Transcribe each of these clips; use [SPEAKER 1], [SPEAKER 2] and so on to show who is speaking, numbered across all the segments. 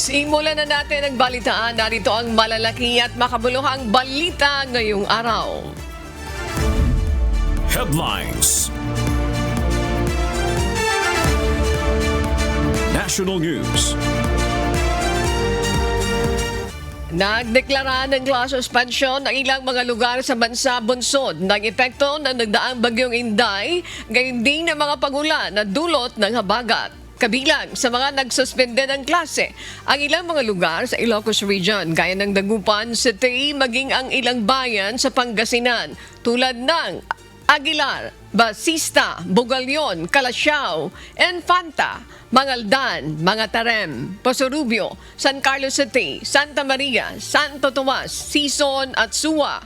[SPEAKER 1] Simulan na natin ang balitaan. Narito ang malalaki at makabuluhang balita ngayong araw.
[SPEAKER 2] Headlines. National News.
[SPEAKER 1] Nagdeklara ng class suspension ang ilang mga lugar sa bansa bunsod ng epekto ng nagdaang bagyong Inday, gayon din ng mga pagulan na dulot ng habagat. Kabilang sa mga nagsuspende ng klase ang ilang mga lugar sa Ilocos Region, gaya ng Dagupan City, maging ang ilang bayan sa Pangasinan tulad ng Aguilar, Basista, Bugalyon, Calasiao, Infanta, Mangaldan, Mangatarem, Posorubio, San Carlos City, Santa Maria, Santo Tomas, Sison at Suwa.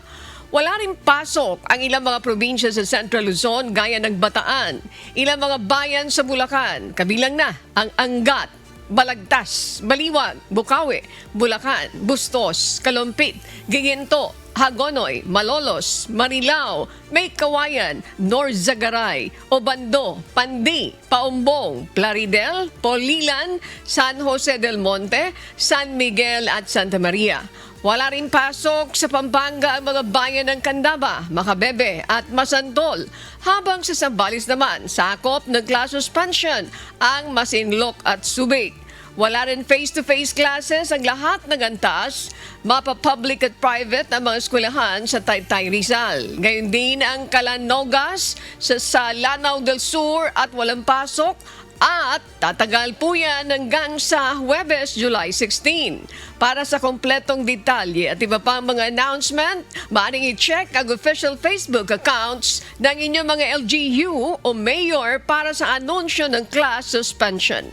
[SPEAKER 1] Wala rin pasok ang ilang mga probinsya sa Central Luzon gaya ng Bataan, ilang mga bayan sa Bulacan, kabilang na ang Angat, Balagtas, Baliwag, Bukawi, Bulacan, Bustos, Kalumpit, Giginto, Hagonoy, Malolos, Marilao, May Kawayan, Norzagaray, Obando, Pandi, Paumbong, Plaridel, Polilan, San Jose del Monte, San Miguel at Santa Maria. Wala rin pasok sa Pampanga ang mga bayan ng Candaba, Macabebe at Masantol. Habang sa Zambales naman, sakop ng class suspension ang Masinloc at Subic. Wala rin face-to-face classes ang lahat ng antas, mapa-public at private na mga eskwelahan sa Taytay Rizal. Gayon din ang Calanogas sa Lanao del Sur at walang pasok. At tatagal po yan hanggang sa Huwebes, July 16. Para sa kompletong detalye at iba pang mga announcement, maaaring i-check ang official Facebook accounts ng inyong mga LGU o mayor para sa anunsyo ng class suspension.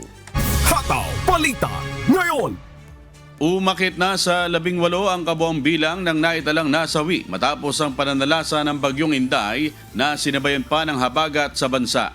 [SPEAKER 2] Hataw Balita ngayon.
[SPEAKER 3] Umakit na sa 18 ang kabuang bilang ng naitalang nasawi matapos ang pananalasa ng bagyong Inday na sinabayan pa ng habagat sa bansa.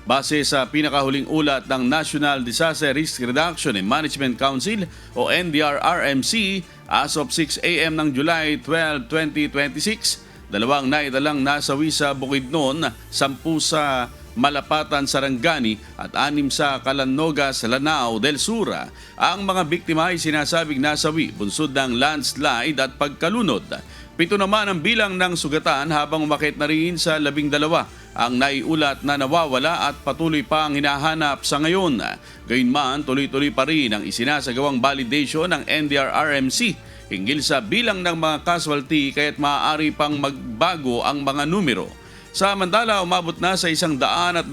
[SPEAKER 3] Base sa pinakahuling ulat ng National Disaster Risk Reduction and Management Council o NDRRMC, as of 6 a.m. ng July 12, 2026, 2 naitalang nasawi sa Bukidnon, 10 sa Malapatan, Sarangani at 6 sa Calanogas, Lanao del Sur. Ang mga biktima ay sinasabing nasawi bunsod ng landslide at pagkalunod. 7 naman ang bilang ng sugatan habang umakit na rin sa 12 ang naiulat na nawawala at patuloy pa ang hinahanap sa ngayon. Gayunman, tuloy-tuloy pa rin ang isinasagawang validation ng NDRRMC hinggil sa bilang ng mga casualty kaya't maaari pang magbago ang mga numero. Samantala, umabot na sa 123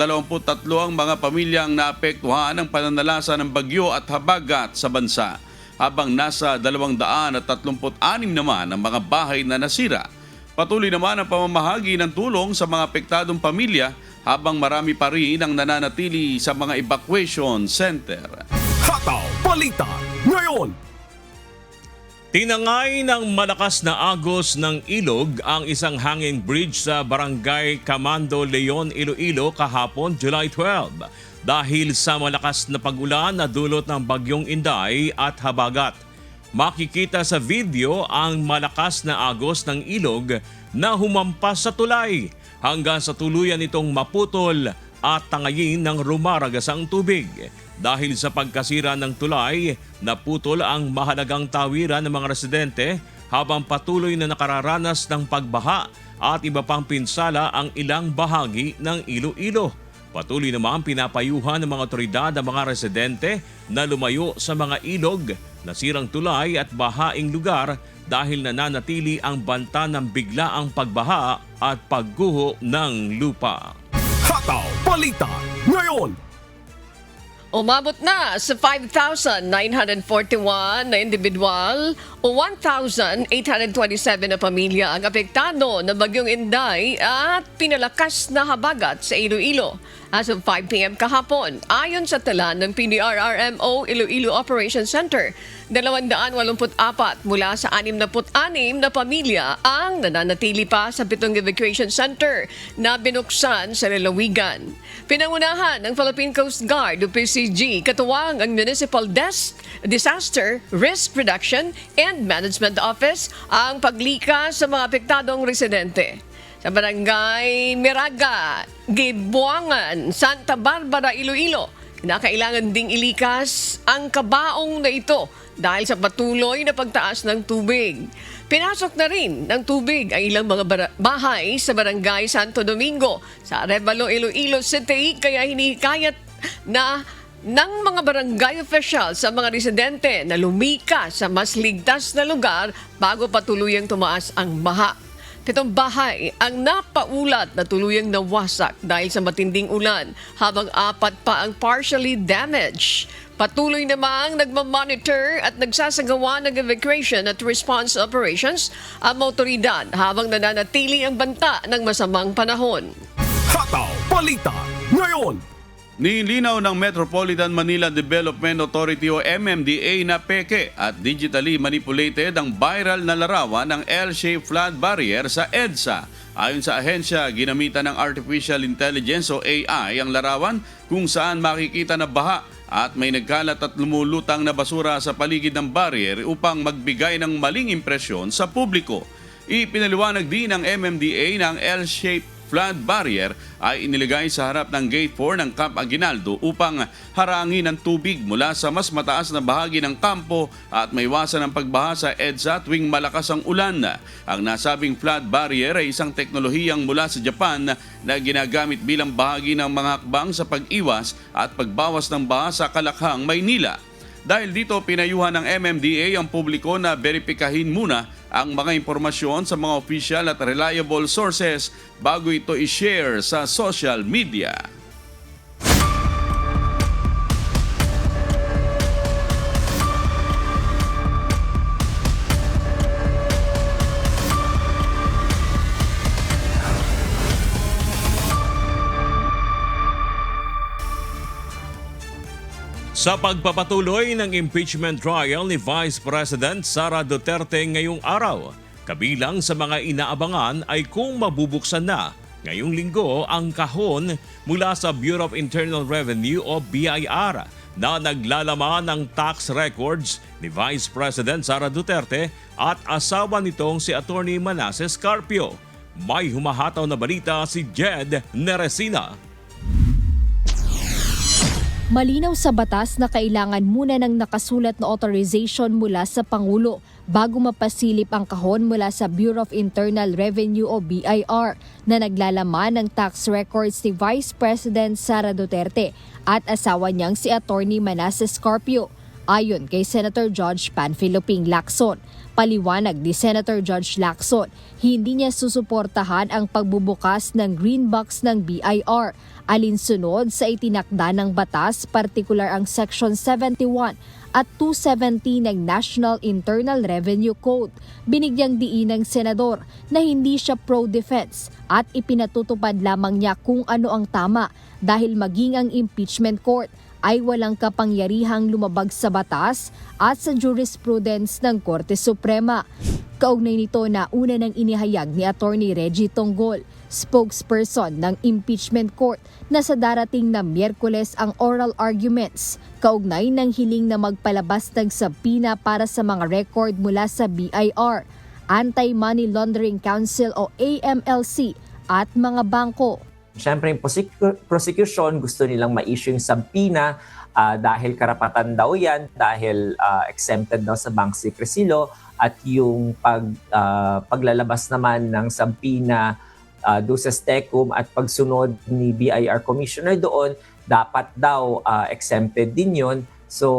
[SPEAKER 3] ang mga pamilyang naapektuhan ng pananalasa ng bagyo at habagat sa bansa, habang nasa 236 naman ang mga bahay na nasira. Patuloy naman ang pamamahagi ng tulong sa mga apektadong pamilya habang marami pa rin ang nananatili sa mga evacuation center.
[SPEAKER 2] Hataw Balita ngayon.
[SPEAKER 4] Tinangay ng malakas na agos ng ilog ang isang hanging bridge sa Barangay Camando, Leon, Iloilo kahapon, July 12 dahil sa malakas na pag-ulan na dulot ng bagyong Inday at habagat. Makikita sa video ang malakas na agos ng ilog na humampas sa tulay hanggang sa tuluyan itong maputol at tangayin ng rumaragasang tubig. Dahil sa pagkasira ng tulay, naputol ang mahalagang tawiran ng mga residente habang patuloy na nakararanas ng pagbaha at iba pang pinsala ang ilang bahagi ng Iloilo. Patuloy naman pinapayuhan ng mga otoridad ang mga residente na lumayo sa mga ilog, nasirang tulay at bahaing lugar dahil nananatili ang banta ng biglaang pagbaha at pagguho ng lupa.
[SPEAKER 2] Hataw Balita ngayon.
[SPEAKER 1] Umabot na sa 5,941 na individual o 1,827 na pamilya ang apektado ng bagyong Inday at pinalakas na habagat sa Iloilo. As of 5 p.m. kahapon, ayon sa tala ng PDRRMO Iloilo Operations Center, 284 mula sa 66 na pamilya ang nananatili pa sa 7 evacuation center na binuksan sa lalawigan. Pinangunahan ng Philippine Coast Guard o PCG, katuwang ang Municipal Disaster Risk Reduction and Management Office ang paglikas sa mga apektadong residente. Sa Barangay Miraga, Gibuangan, Santa Barbara, Iloilo, Kinakailangan ding ilikas ang kabaong na ito dahil sa patuloy na pagtaas ng tubig. Pinasok na rin ng tubig ang ilang mga bahay sa Barangay Santo Domingo sa Arevalo, Iloilo City, kaya hinihikayat na ng mga barangay official sa mga residente na lumikas sa mas ligtas na lugar bago patuluyang tumaas ang baha. 7 bahay ang napaulat na tuluyang nawasak dahil sa matinding ulan, habang 4 pa ang partially damaged. Patuloy namang nagmamonitor at nagsasagawa ng evacuation at response operations ang mga otoridad habang nananatili ang banta ng masamang panahon.
[SPEAKER 2] Hataw Balita ngayon.
[SPEAKER 3] Nilinaw ng Metropolitan Manila Development Authority o MMDA na peke at digitally manipulated ang viral na larawan ng L-shaped flood barrier sa EDSA. Ayon sa ahensya, ginamitan ng Artificial Intelligence o AI ang larawan kung saan makikita na baha at may nagkalat at lumulutang na basura sa paligid ng barrier upang magbigay ng maling impresyon sa publiko. Ipinaliwanag din ng MMDA na ang L-shaped flood barrier ay iniligay sa harap ng Gate 4 ng Camp Aguinaldo upang harangin ang tubig mula sa mas mataas na bahagi ng kampo at maiwasan ang pagbaha sa EDSA tuwing malakas ang ulan. Ang nasabing flood barrier ay isang teknolohiyang mula sa Japan na ginagamit bilang bahagi ng mga hakbang sa pag-iwas at pagbawas ng baha sa Kalakhang, Maynila. Dahil dito, pinayuhan ng MMDA ang publiko na beripikahin muna ang mga impormasyon sa mga official at reliable sources bago ito i-share sa social media.
[SPEAKER 4] Sa pagpapatuloy ng impeachment trial ni Vice President Sara Duterte ngayong araw, kabilang sa mga inaabangan ay kung mabubuksan na ngayong linggo ang kahon mula sa Bureau of Internal Revenue o BIR na naglalaman ng tax records ni Vice President Sara Duterte at asawa nitong si Attorney Manasseh Carpio. May humahataw na balita si Jed Neresina.
[SPEAKER 5] Malinaw sa batas na kailangan muna ng nakasulat na authorization mula sa Pangulo bago mapasilip ang kahon mula sa Bureau of Internal Revenue o BIR na naglalaman ng tax records ni Vice President Sara Duterte at asawa niyang si Attorney Manasseh Carpio. Ayon kay Senator Judge Panfilo Ping Lacson, paliwanag ni Senator Judge Lacson, hindi niya susuportahan ang pagbubukas ng green box ng BIR alinsunod sa itinakda ng batas, partikular ang Section 71 at 270 ng National Internal Revenue Code. Binigyang diin ng senador na hindi siya pro-defense at ipinatutupad lamang niya kung ano ang tama dahil maging ang impeachment court ay walang kapangyarihang lumabag sa batas at sa jurisprudence ng Korte Suprema. Kaugnay nito na una nang inihayag ni Attorney Reggie Tonggol, spokesperson ng impeachment court, na sa darating na Miyerkules ang oral arguments kaugnay ng hiling na magpalabas ng subpoena para sa mga record mula sa BIR, Anti-Money Laundering Council o AMLC at mga bangko.
[SPEAKER 6] Siyempre, yung prosecution gusto nilang ma-issue yung subpoena dahil karapatan daw yan, dahil exempted daw sa bank secrecy law, at yung paglalabas naman ng subpoena do sa STECUM at pagsunod ni BIR Commissioner doon, dapat daw exempted din yun. So,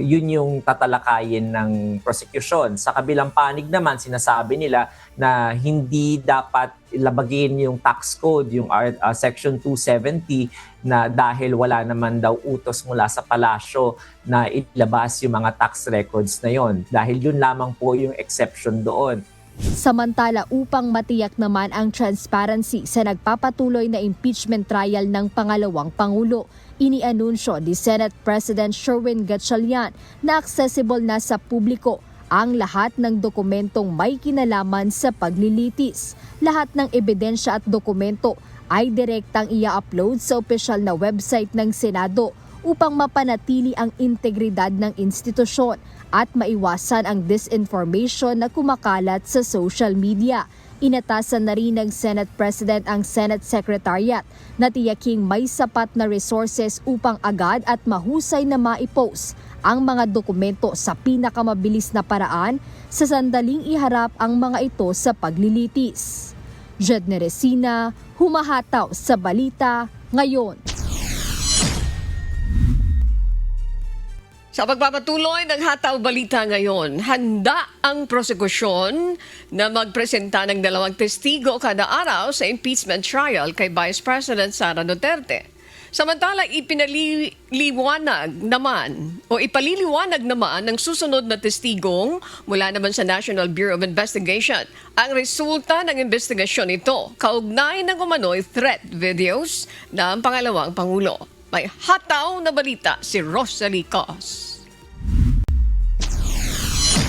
[SPEAKER 6] yun yung tatalakayin ng prosecution. Sa kabilang panig naman, sinasabi nila na hindi dapat ilabagin yung tax code, yung Section 270, na dahil wala naman daw utos mula sa palasyo na ilabas yung mga tax records na yon. Dahil yun lamang po yung exception doon.
[SPEAKER 5] Samantala, upang matiyak naman ang transparency sa nagpapatuloy na impeachment trial ng pangalawang Pangulo, inianunsyo ni Senate President Sherwin Gatchalian na accessible na sa publiko ang lahat ng dokumentong may kinalaman sa paglilitis. Lahat ng ebidensya at dokumento ay direktang ia-upload sa opisyal na website ng Senado upang mapanatili ang integridad ng institusyon at maiwasan ang disinformation na kumakalat sa social media. Inatasan na rin ng Senate President ang Senate Secretariat na tiyaking may sapat na resources upang agad at mahusay na maipos ang mga dokumento sa pinakamabilis na paraan sa sandaling iharap ang mga ito sa paglilitis. Jedne Resina, humahataw sa balita ngayon.
[SPEAKER 1] Sa pagpapatuloy ng Hataw Balita ngayon, handa ang prosekusyon na magpresenta ng 2 testigo kada araw sa impeachment trial kay Vice President Sara Duterte. Samantala, ipaliliwanag naman ng susunod na testigong mula naman sa National Bureau of Investigation ang resulta ng investigasyon ito kaugnay ng umano'y threat videos ng pangalawang Pangulo. May hataw na balita si Rosalie Cos.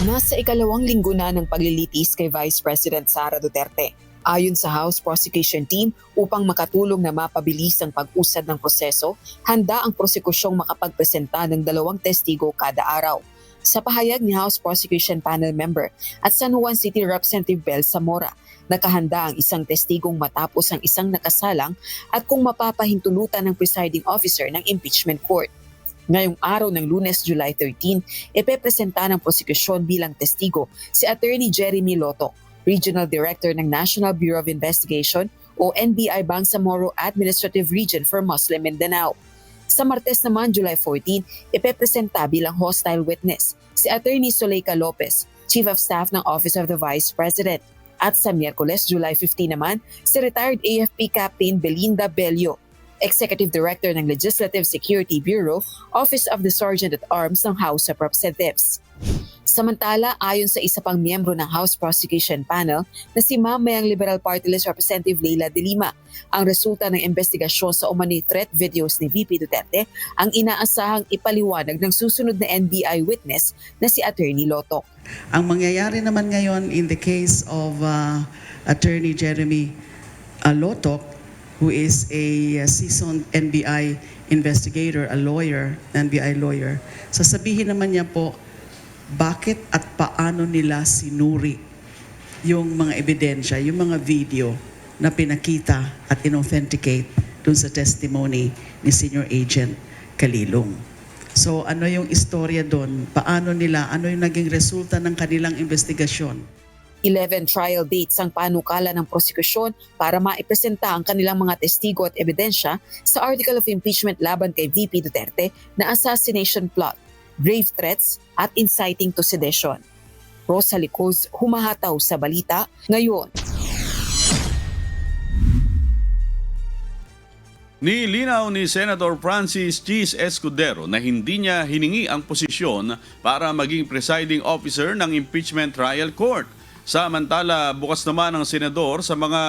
[SPEAKER 7] Nasa ikalawang linggo na ng paglilitis kay Vice President Sara Duterte. Ayon sa House Prosecution Team, upang makatulong na mapabilis ang pag-usad ng proseso, handa ang prosekusyong makapagpresenta ng 2 testigo kada araw. Sa pahayag ni House Prosecution Panel Member at San Juan City Representative Bel Zamora, nakahanda ang 1 testigong matapos ang 1 nakasalang at kung mapapahintulutan ng presiding officer ng impeachment court. Ngayong araw ng Lunes, July 13, ipepresenta ng prosekusyon bilang testigo si Attorney Jeremy Loto, Regional Director ng National Bureau of Investigation o NBI Bangsamoro Administrative Region for Muslim Mindanao. Sa Martes naman, July 14, ipepresenta bilang hostile witness si Attorney Zuleika Lopez, Chief of Staff ng Office of the Vice President. At sa Miyerkules, July 15 naman, si retired AFP Captain Belinda Bello, Executive Director ng Legislative Security Bureau, Office of the Sergeant at Arms ng House of Representatives. Samantala, ayon sa isa pang miyembro ng House Prosecution Panel na si Mamayang Liberal Party List Representative Leila De Lima, ang resulta ng investigasyon sa umano'y threat videos ni VP Duterte ang inaasahang ipaliwanag ng susunod na NBI witness na si Attorney Loto.
[SPEAKER 8] Ang mangyayari naman ngayon in the case of Attorney Jeremy Loto, who is a seasoned NBI investigator, a lawyer, NBI lawyer, sasabihin naman niya po bakit at paano nila sinuri yung mga ebidensya, yung mga video na pinakita at inauthenticate dun sa testimony ni Senior Agent Calilong. So ano yung istorya dun? Paano nila, ano yung naging resulta ng kanilang investigasyon?
[SPEAKER 7] 11 trial dates ang panukala ng prosekusyon para maipresenta ang kanilang mga testigo at ebidensya sa Article of Impeachment laban kay VP Duterte na assassination plot, grave threats at inciting to sedition. Rosalie Cos, humahataw sa balita ngayon.
[SPEAKER 3] Nilinaw ni Senator Francis Cheese Escudero na hindi niya hiningi ang posisyon para maging presiding officer ng impeachment trial court. Samantala, bukas naman ang senador sa mga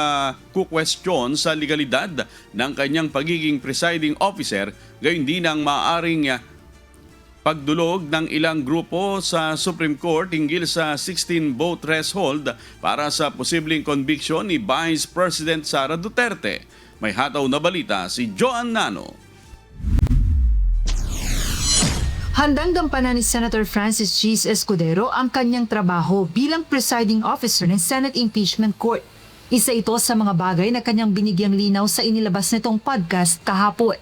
[SPEAKER 3] kukwestiyon sa legalidad ng kanyang pagiging presiding officer, gayon din ang maaaring pagdulog ng ilang grupo sa Supreme Court hinggil sa 16-vote threshold para sa posibleng conviction ni Vice President Sara Duterte. May hataw na balita si Joan Nano.
[SPEAKER 9] Handang gampanan ni Senator Francis Cheese Escudero ang kanyang trabaho bilang presiding officer ng Senate Impeachment Court. Isa ito sa mga bagay na kanyang binigyang linaw sa inilabas nitong podcast kahapon.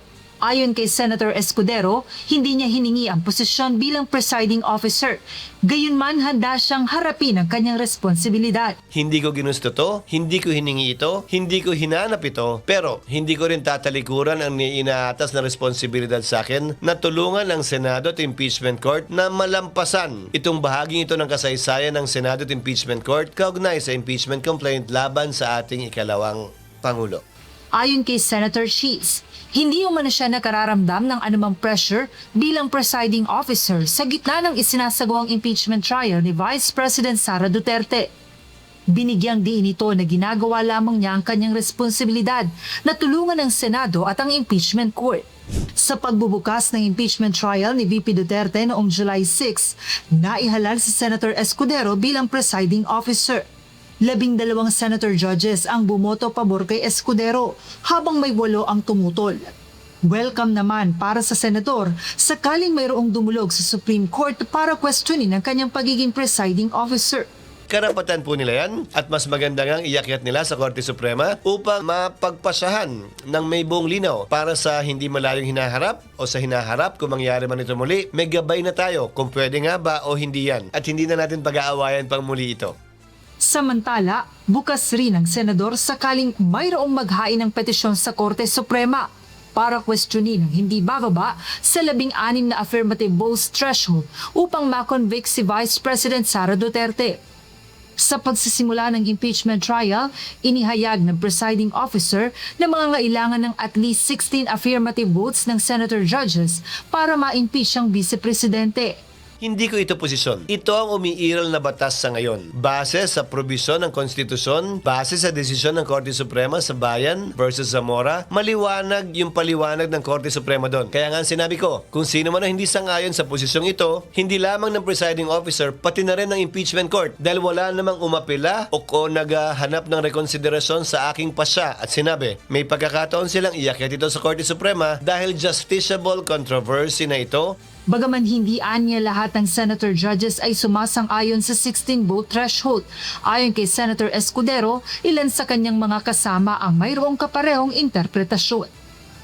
[SPEAKER 9] Ayon kay Senator Escudero, hindi niya hiningi ang posisyon bilang presiding officer. Gayunman, handa siyang harapin ang kanyang responsibilidad.
[SPEAKER 10] Hindi ko ginusto to, hindi ko hiningi ito, hindi ko hinanap ito, pero hindi ko rin tatalikuran ang inaatas na responsibilidad sa akin na tulungan ang Senado at Impeachment Court na malampasan itong bahaging ito ng kasaysayan ng Senado at Impeachment Court kaugnay sa impeachment complaint laban sa ating ikalawang Pangulo.
[SPEAKER 9] Ayon kay Senator Cheese, hindi umano siya nakararamdam ng anumang pressure bilang presiding officer sa gitna ng isinasagawang impeachment trial ni Vice President Sara Duterte. Binigyang diin ito na ginagawa lamang niya ang kanyang responsibilidad na tulungan ang Senado at ang impeachment court. Sa pagbubukas ng impeachment trial ni VP Duterte noong July 6, naihalal si Senator Escudero bilang presiding officer. 12 senator judges ang bumoto pabor kay Escudero habang may 8 ang tumutol. Welcome naman para sa senador sakaling mayroong dumulog sa Supreme Court para questionin ang kanyang pagiging presiding officer.
[SPEAKER 10] Karapatan po nila yan at mas maganda ngang iakyat nila sa Korte Suprema upang mapagpasahan ng may buong linaw para sa hindi malayong hinaharap o sa hinaharap kung mangyari man ito muli, may gabay na tayo kung pwede nga ba o hindi yan at hindi na natin pag-aawayan pang muli ito.
[SPEAKER 9] Samantala, bukas rin ang senador sakaling mayroong maghain ng petisyon sa Korte Suprema para questionin ang hindi bababa sa 16 na affirmative votes threshold upang makonvict si Vice President Sara Duterte. Sa pagsisimula ng impeachment trial, inihayag ng presiding officer na mga ngailangan ng at least 16 affirmative votes ng senator judges para ma-impeach ang vice-presidente.
[SPEAKER 10] Hindi ko ito posisyon. Ito ang umiiral na batas sa ngayon. Base sa probisyon ng konstitusyon, base sa desisyon ng Korte Suprema sa Bayan versus Zamora, maliwanag yung paliwanag ng Korte Suprema doon. Kaya nga sinabi ko, kung sino man ang hindi sangayon sa posisyong ito, hindi lamang ng presiding officer, pati na rin ng impeachment court. Dahil wala namang umapila o naghahanap ng rekonsiderasyon sa aking pasya at sinabi, may pagkakataon silang iakyat ito sa Korte Suprema dahil justiciable controversy na ito.
[SPEAKER 9] Bagaman hindi anya lahat ng senator judges ay sumasang-ayon sa 16-vote threshold. Ayon kay Senator Escudero, ilan sa kanyang mga kasama ang mayroong kaparehong interpretasyon.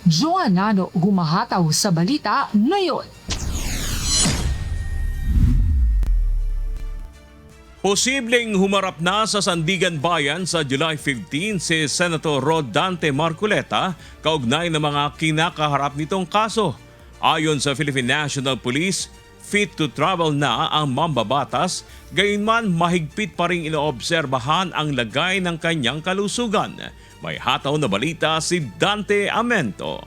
[SPEAKER 9] Joanano humahataw sa balita ngayon.
[SPEAKER 4] Posibleng humarap na sa Sandigan Bayan sa July 15 si Senator Rodante Marcoleta kaugnay ng mga kinakaharap nitong kaso. Ayon sa Philippine National Police, fit to travel na ang mambabatas, gayunman mahigpit pa rin inoobserbahan ang lagay ng kanyang kalusugan. May hataw na balita si Dante Amento.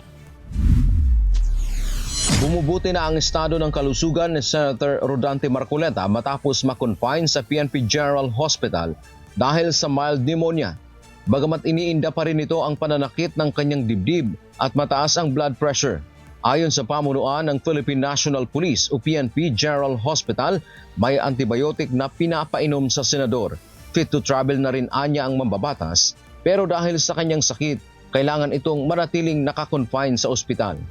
[SPEAKER 11] Bumubuti na ang estado ng kalusugan ni Senator Rodante Marcoleta matapos makonfine sa PNP General Hospital dahil sa mild pneumonia. Bagamat iniinda pa rin ito ang pananakit ng kanyang dibdib at mataas ang blood pressure. Ayon sa pamunuan ng Philippine National Police o PNP General Hospital, may antibiotic na pinapainom sa senador. Fit to travel na rin anya ang mambabatas, pero dahil sa kanyang sakit, kailangan itong manatiling nakakonfine sa ospital.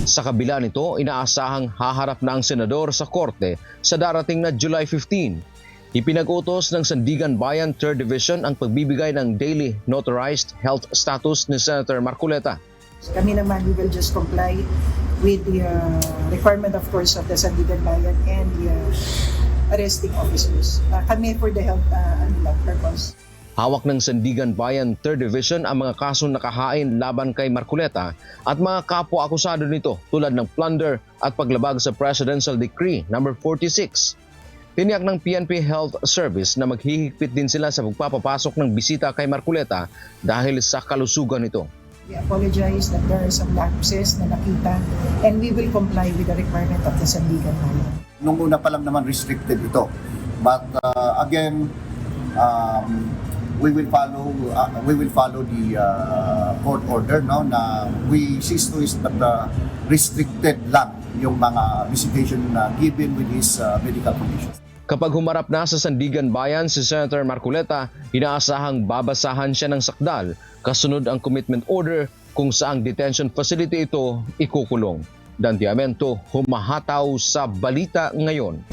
[SPEAKER 11] Sa kabila nito, inaasahang haharap na ang senador sa korte sa darating na July 15. Ipinag-utos ng Sandigan Bayan 3rd Division ang pagbibigay ng daily notarized health status ni Senator Marcoleta.
[SPEAKER 12] Kami naman, we will just comply with the requirement, of course, of the Sandigan Bayan and the arresting officers. Kami for the health purpose.
[SPEAKER 11] Hawak ng Sandigan Bayan 3rd Division ang mga kasong nakahain laban kay Marcoleta at mga kapwa-akusado nito tulad ng plunder at paglabag sa Presidential Decree No. 46. Tiniyak ng PNP Health Service na maghihigpit din sila sa pagpapapasok ng bisita kay Marcoleta dahil sa kalusugan nito.
[SPEAKER 12] We apologize that there are some lapses na nakita and we will comply with the requirement of the Sandigan Bayan.
[SPEAKER 13] Nung una pa lang naman restricted ito. But again, we will follow the court order no na we cease to is that restricted lang yung mga visitation na given with his medical conditions.
[SPEAKER 11] Kapag humarap na sa Sandigan Bayan si Senator Marcoleta, inaasahang babasahan siya ng sakdal kasunod ang commitment order kung saang detention facility ito ikukulong. Dante Amento, humahataw sa balita ngayon.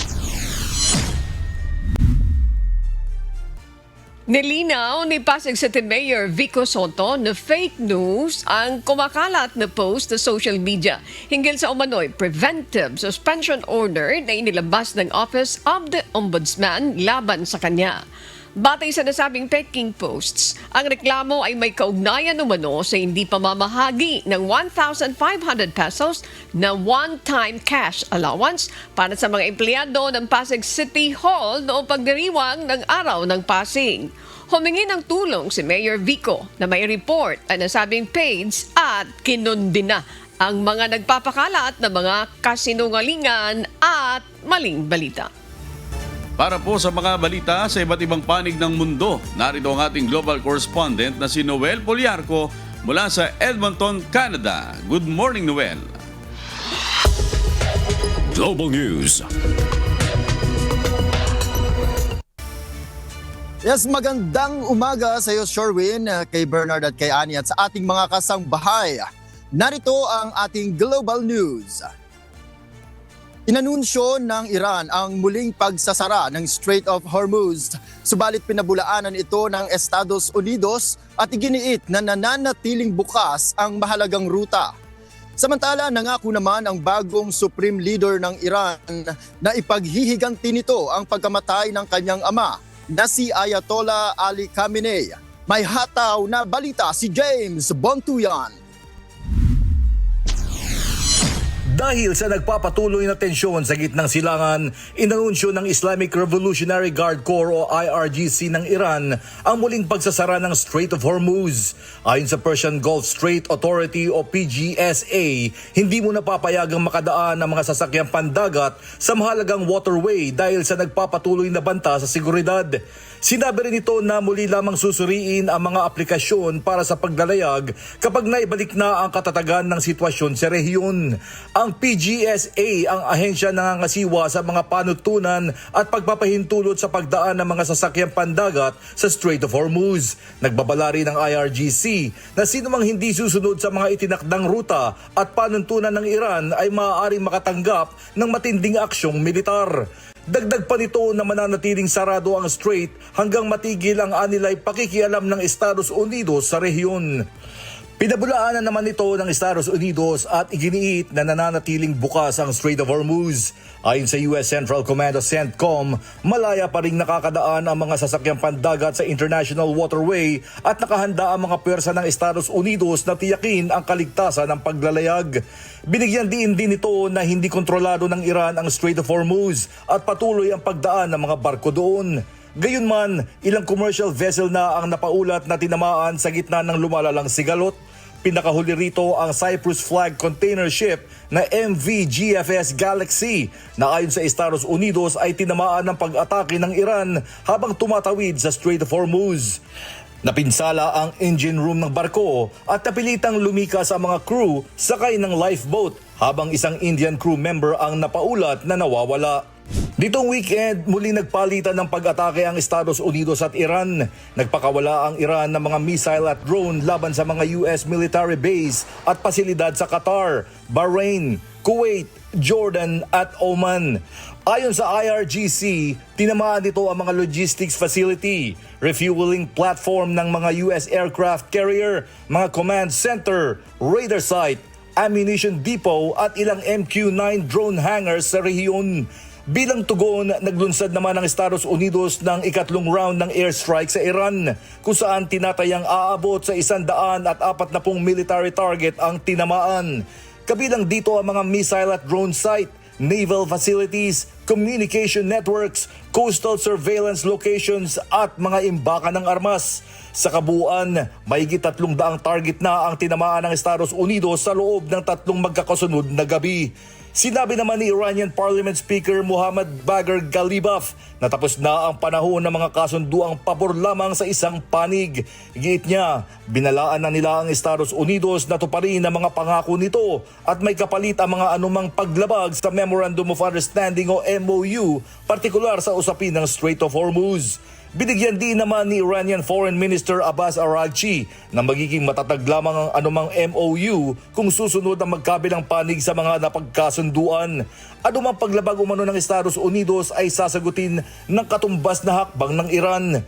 [SPEAKER 1] Nilinaw ni Pasig City Mayor Vico Soto na fake news ang kumakalat na post sa social media hinggil sa umano'y preventive suspension order na inilabas ng Office of the Ombudsman laban sa kanya. Batay sa nasabing peking posts, ang reklamo ay may kaugnayan umano sa hindi pamamahagi ng 1,500 pesos na one-time cash allowance para sa mga empleyado ng Pasig City Hall noong pagdiriwang ng Araw ng Pasig. Humingi ng tulong si Mayor Vico na may report ang nasabing page at kinundina ang mga nagpapakalat ng mga kasinungalingan at maling balita.
[SPEAKER 3] Para po sa mga balita sa iba't ibang panig ng mundo, narito ang ating global correspondent na si Noel Poliarco mula sa Edmonton, Canada. Good morning, Noel.
[SPEAKER 2] Global News.
[SPEAKER 14] Yes, magandang umaga sa iyo, Sherwin, kay Bernard at kay Annie at sa ating mga kasangbahay. Narito ang ating Global News. Inanunsyo ng Iran ang muling pagsasara ng Strait of Hormuz, subalit pinabulaanan ito ng Estados Unidos at iginiit na nananatiling bukas ang mahalagang ruta. Samantala, nangako naman ang bagong Supreme Leader ng Iran na ipaghihiganti nito ang pagkamatay ng kanyang ama na si Ayatollah Ali Khamenei. May hataw na balita si James Bontuyan.
[SPEAKER 15] Dahil sa nagpapatuloy na tensyon sa gitnang silangan, inanunsyo ng Islamic Revolutionary Guard Corps o IRGC ng Iran ang muling pagsasara ng Strait of Hormuz. Ayon sa Persian Gulf Strait Authority o PGSA, hindi mo napapayagang makadaan ang mga sasakyang pandagat sa mahalagang waterway dahil sa nagpapatuloy na banta sa seguridad. Sinabi rin ito na muli lamang susuriin ang mga aplikasyon para sa paglalayag kapag naibalik na ang katatagan ng sitwasyon sa rehiyon. Ang PGSA ang ahensya nangangasiwa sa mga panutunan at pagpapahintulot sa pagdaan ng mga sasakyang pandagat sa Strait of Hormuz. Nagbabala rin ng IRGC na sinumang hindi susunod sa mga itinakdang ruta at panuntunan ng Iran ay maaaring makatanggap ng matinding aksyong militar. Dagdag pa nito na mananatiling sarado ang strait hanggang matigil ang anilay pakikialam ng Estados Unidos sa rehiyon. Pinabulaanan naman ito ng Estados Unidos at iginiit na nananatiling bukas ang Strait of Hormuz. Ayon sa US Central Command o CENTCOM, malaya pa rin nakakadaan ang mga sasakyang pandagat sa international waterway at nakahanda ang mga pwersa ng Estados Unidos na tiyakin ang kaligtasan ng paglalayag. Binigyan din ito na hindi kontrolado ng Iran ang Strait of Hormuz at patuloy ang pagdaan ng mga barko doon. Gayunman, ilang commercial vessel na ang napaulat na tinamaan sa gitna ng lumalalang sigalot. Pinakahuli rito ang Cyprus flag container ship na MV GFS Galaxy na ayon sa Estados Unidos ay tinamaan ng pag-atake ng Iran habang tumatawid sa Strait of Hormuz. Napinsala ang engine room ng barko at napilitang lumikas ang mga crew sakay ng lifeboat habang isang Indian crew member ang napaulat na nawawala. Ditong weekend, muling nagpalitan ng pag-atake ang Estados Unidos at Iran. Nagpakawala ang Iran ng mga missile at drone laban sa mga US military base at pasilidad sa Qatar, Bahrain, Kuwait, Jordan at Oman. Ayon sa IRGC, tinamaan nito ang mga logistics facility, refueling platform ng mga US aircraft carrier, mga command center, radar site, ammunition depot at ilang MQ-9 drone hangars sa rehiyon. Bilang tugon, naglunsad naman ang Estados Unidos ng ikatlong round ng airstrike sa Iran kung saan tinatayang aabot sa 140 military target ang tinamaan. Kabilang dito ang mga missile at drone site, naval facilities, communication networks, coastal surveillance locations at mga imbaka ng armas. Sa kabuuan, mahigit 300 target na ang tinamaan ng Estados Unidos sa loob ng 3 magkakasunod na gabi. Sinabi naman ni Iranian Parliament Speaker Muhammad Bagher Ghalibaf na tapos na ang panahon ng mga kasunduang pabor lamang sa isang panig. Giit niya, binalaan na nila ang Estados Unidos na tuparin ang mga pangako nito at may kapalit ang mga anumang paglabag sa Memorandum of Understanding o MOU, partikular sa usapin ng Strait of Hormuz. Binigyan din naman ni Iranian Foreign Minister Abbas Araghchi na magiging matatag lamang ang anumang MOU kung susunod ang magkabilang panig sa mga napagkasunduan. Anumang paglabag umano ng Estados Unidos ay sasagutin ng katumbas na hakbang ng Iran.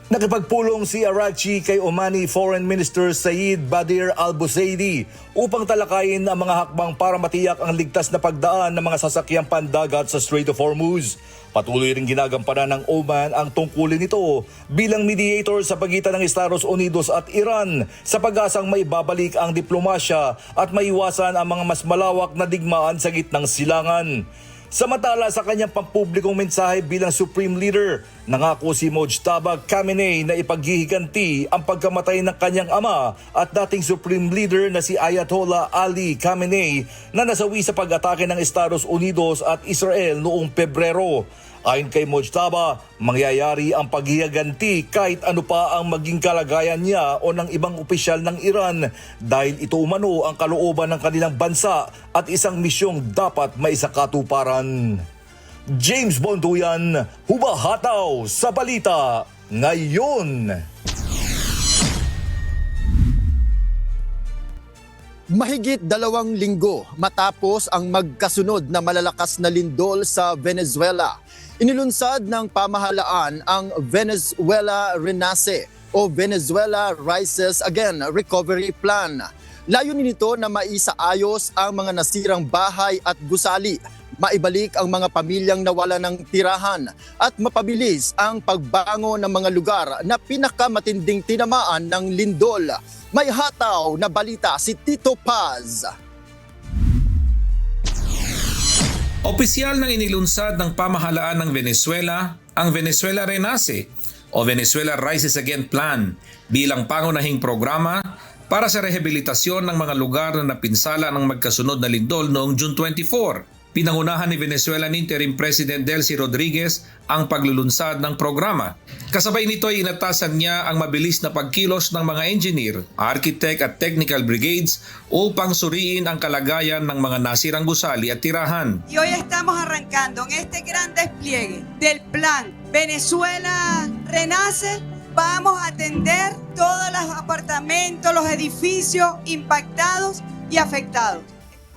[SPEAKER 15] Nakipagpulong si Araghchi kay Omani Foreign Minister Said Badir Al-Busaidi upang talakayin ang mga hakbang para matiyak ang ligtas na pagdaan ng mga sasakyang pandagat sa Strait of Hormuz. Patuloy ring ginagampanan ng Oman ang tungkulin nito bilang mediator sa pagitan ng Estados Unidos at Iran sa pag-asang maibabalik ang diplomasya at maiwasan ang mga mas malawak na digmaan sa gitnang silangan. Samantala sa kanyang pampublikong mensahe bilang Supreme Leader, nangako si Mojtaba Khamenei na ipaghihiganti ang pagkamatay ng kanyang ama at dating Supreme Leader na si Ayatollah Ali Khamenei na nasawi sa pag-atake ng Estados Unidos at Israel noong Pebrero. Ayon kay Mojtaba, mangyayari ang paghihiganti kahit ano pa ang maging kalagayan niya o ng ibang opisyal ng Iran dahil ito umano ang kalooban ng kanilang bansa at isang misyong dapat maisakatuparan. James Bontuyan, humahataw sa balita ngayon.
[SPEAKER 14] Mahigit 2 linggo matapos ang magkasunod na malalakas na lindol sa Venezuela, inilunsad ng pamahalaan ang Venezuela Renace o Venezuela Rises Again Recovery Plan. Layunin nito na maisaayos ang mga nasirang bahay at gusali, maibalik ang mga pamilyang nawala ng tirahan at mapabilis ang pagbangon ng mga lugar na pinakamatinding tinamaan ng lindol. May hataw na balita si Tito Paz.
[SPEAKER 16] Opisyal nang inilunsad ng pamahalaan ng Venezuela ang Venezuela Renace o Venezuela Rises Again Plan bilang pangunahing programa para sa rehabilitasyon ng mga lugar na napinsala ng magkasunod na lindol noong June 24. Pinangunahan ni Venezuelan Interim President Delcy Rodriguez ang paglulunsad ng programa. Kasabay nito ay inatasan niya ang mabilis na pagkilos ng mga engineer, architect at technical brigades upang suriin ang kalagayan ng mga nasirang gusali at tirahan.
[SPEAKER 17] Y hoy estamos arrancando en este gran despliegue del plan Venezuela Renace. Vamos a atender todos los apartamentos, los edificios impactados y afectados.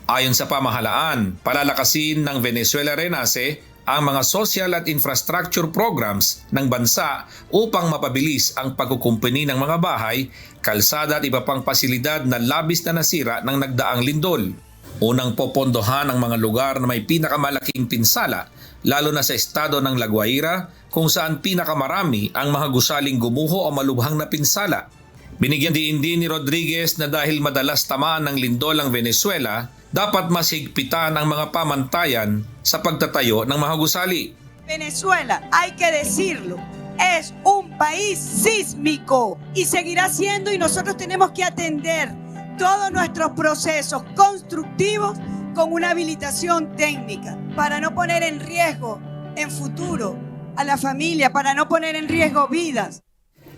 [SPEAKER 16] Ayon sa pamahalaan, palalakasin ng Venezuela Renace ang mga social at infrastructure programs ng bansa upang mapabilis ang pagkukumpuni ng mga bahay, kalsada at iba pang pasilidad na labis na nasira ng nagdaang lindol. Unang popondohan ang mga lugar na may pinakamalaking pinsala, lalo na sa estado ng La Guaira, kung saan pinakamarami ang mga gusaling gumuho o malubhang na pinsala. Binigyan din ni Rodriguez na dahil madalas tamaan ng lindol ang Venezuela, dapat mas higpitan ang mga pamantayan sa pagtatayo ng mga gusali.
[SPEAKER 17] Venezuela, hay que decirlo, es un país sísmico y seguirá siendo, y nosotros tenemos que atender todos nuestros procesos constructivos con una habilitación técnica para no poner en riesgo en futuro a la familia, para no poner en riesgo vidas.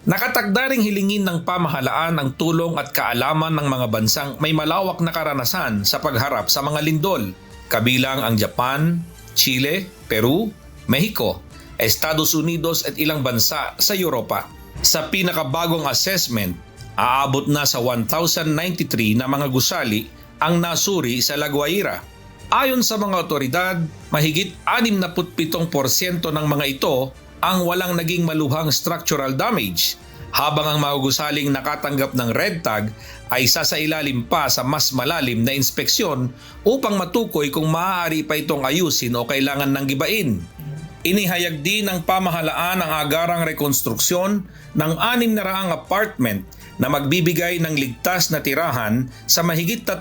[SPEAKER 16] Nakatakda ring hilingin ng pamahalaan ang tulong at kaalaman ng mga bansang may malawak na karanasan sa pagharap sa mga lindol, kabilang ang Japan, Chile, Peru, Mexico, Estados Unidos at ilang bansa sa Europa. Sa pinakabagong assessment, aabot na sa 1,093 na mga gusali ang nasuri sa La Guaira. Ayon sa mga otoridad, mahigit 67% ng mga ito ang walang naging malubhang structural damage, habang ang mga gusaling nakatanggap ng red tag ay sasailalim pa sa mas malalim na inspeksyon upang matukoy kung maaari pa itong ayusin o kailangan ng gibain. Inihayag din ng pamahalaan ang agarang rekonstruksyon ng 600 apartment na magbibigay ng ligtas na tirahan sa mahigit 3,000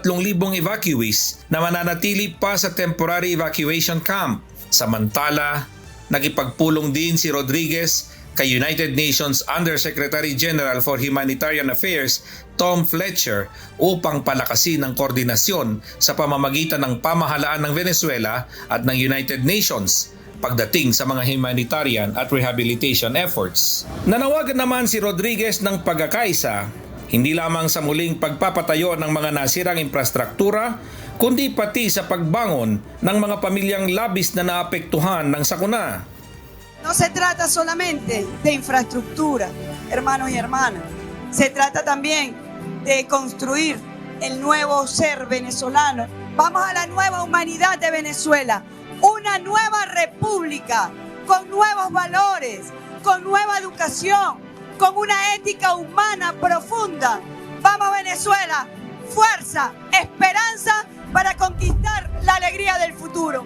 [SPEAKER 16] evacuees na mananatili pa sa temporary evacuation camp. Samantala, nagipagpulong din si Rodriguez kay United Nations Undersecretary General for Humanitarian Affairs Tom Fletcher upang palakasin ang koordinasyon sa pamamagitan ng pamahalaan ng Venezuela at ng United Nations pagdating sa mga humanitarian at rehabilitation efforts. Nanawagan naman si Rodriguez ng pagkakaisa, hindi lamang sa muling pagpapatayo ng mga nasirang infrastruktura, kundi pati sa pagbangon ng mga pamilyang labis na naapektuhan ng sakuna.
[SPEAKER 17] No se trata solamente de infraestructura, hermanos y hermanas. Se trata también de construir el nuevo ser venezolano. Vamos a la nueva humanidad de Venezuela. Una nueva república con nuevos valores, con nueva educación, con una ética humana profunda. Vamos Venezuela, fuerza, esperanza para conquistar la alegría del futuro.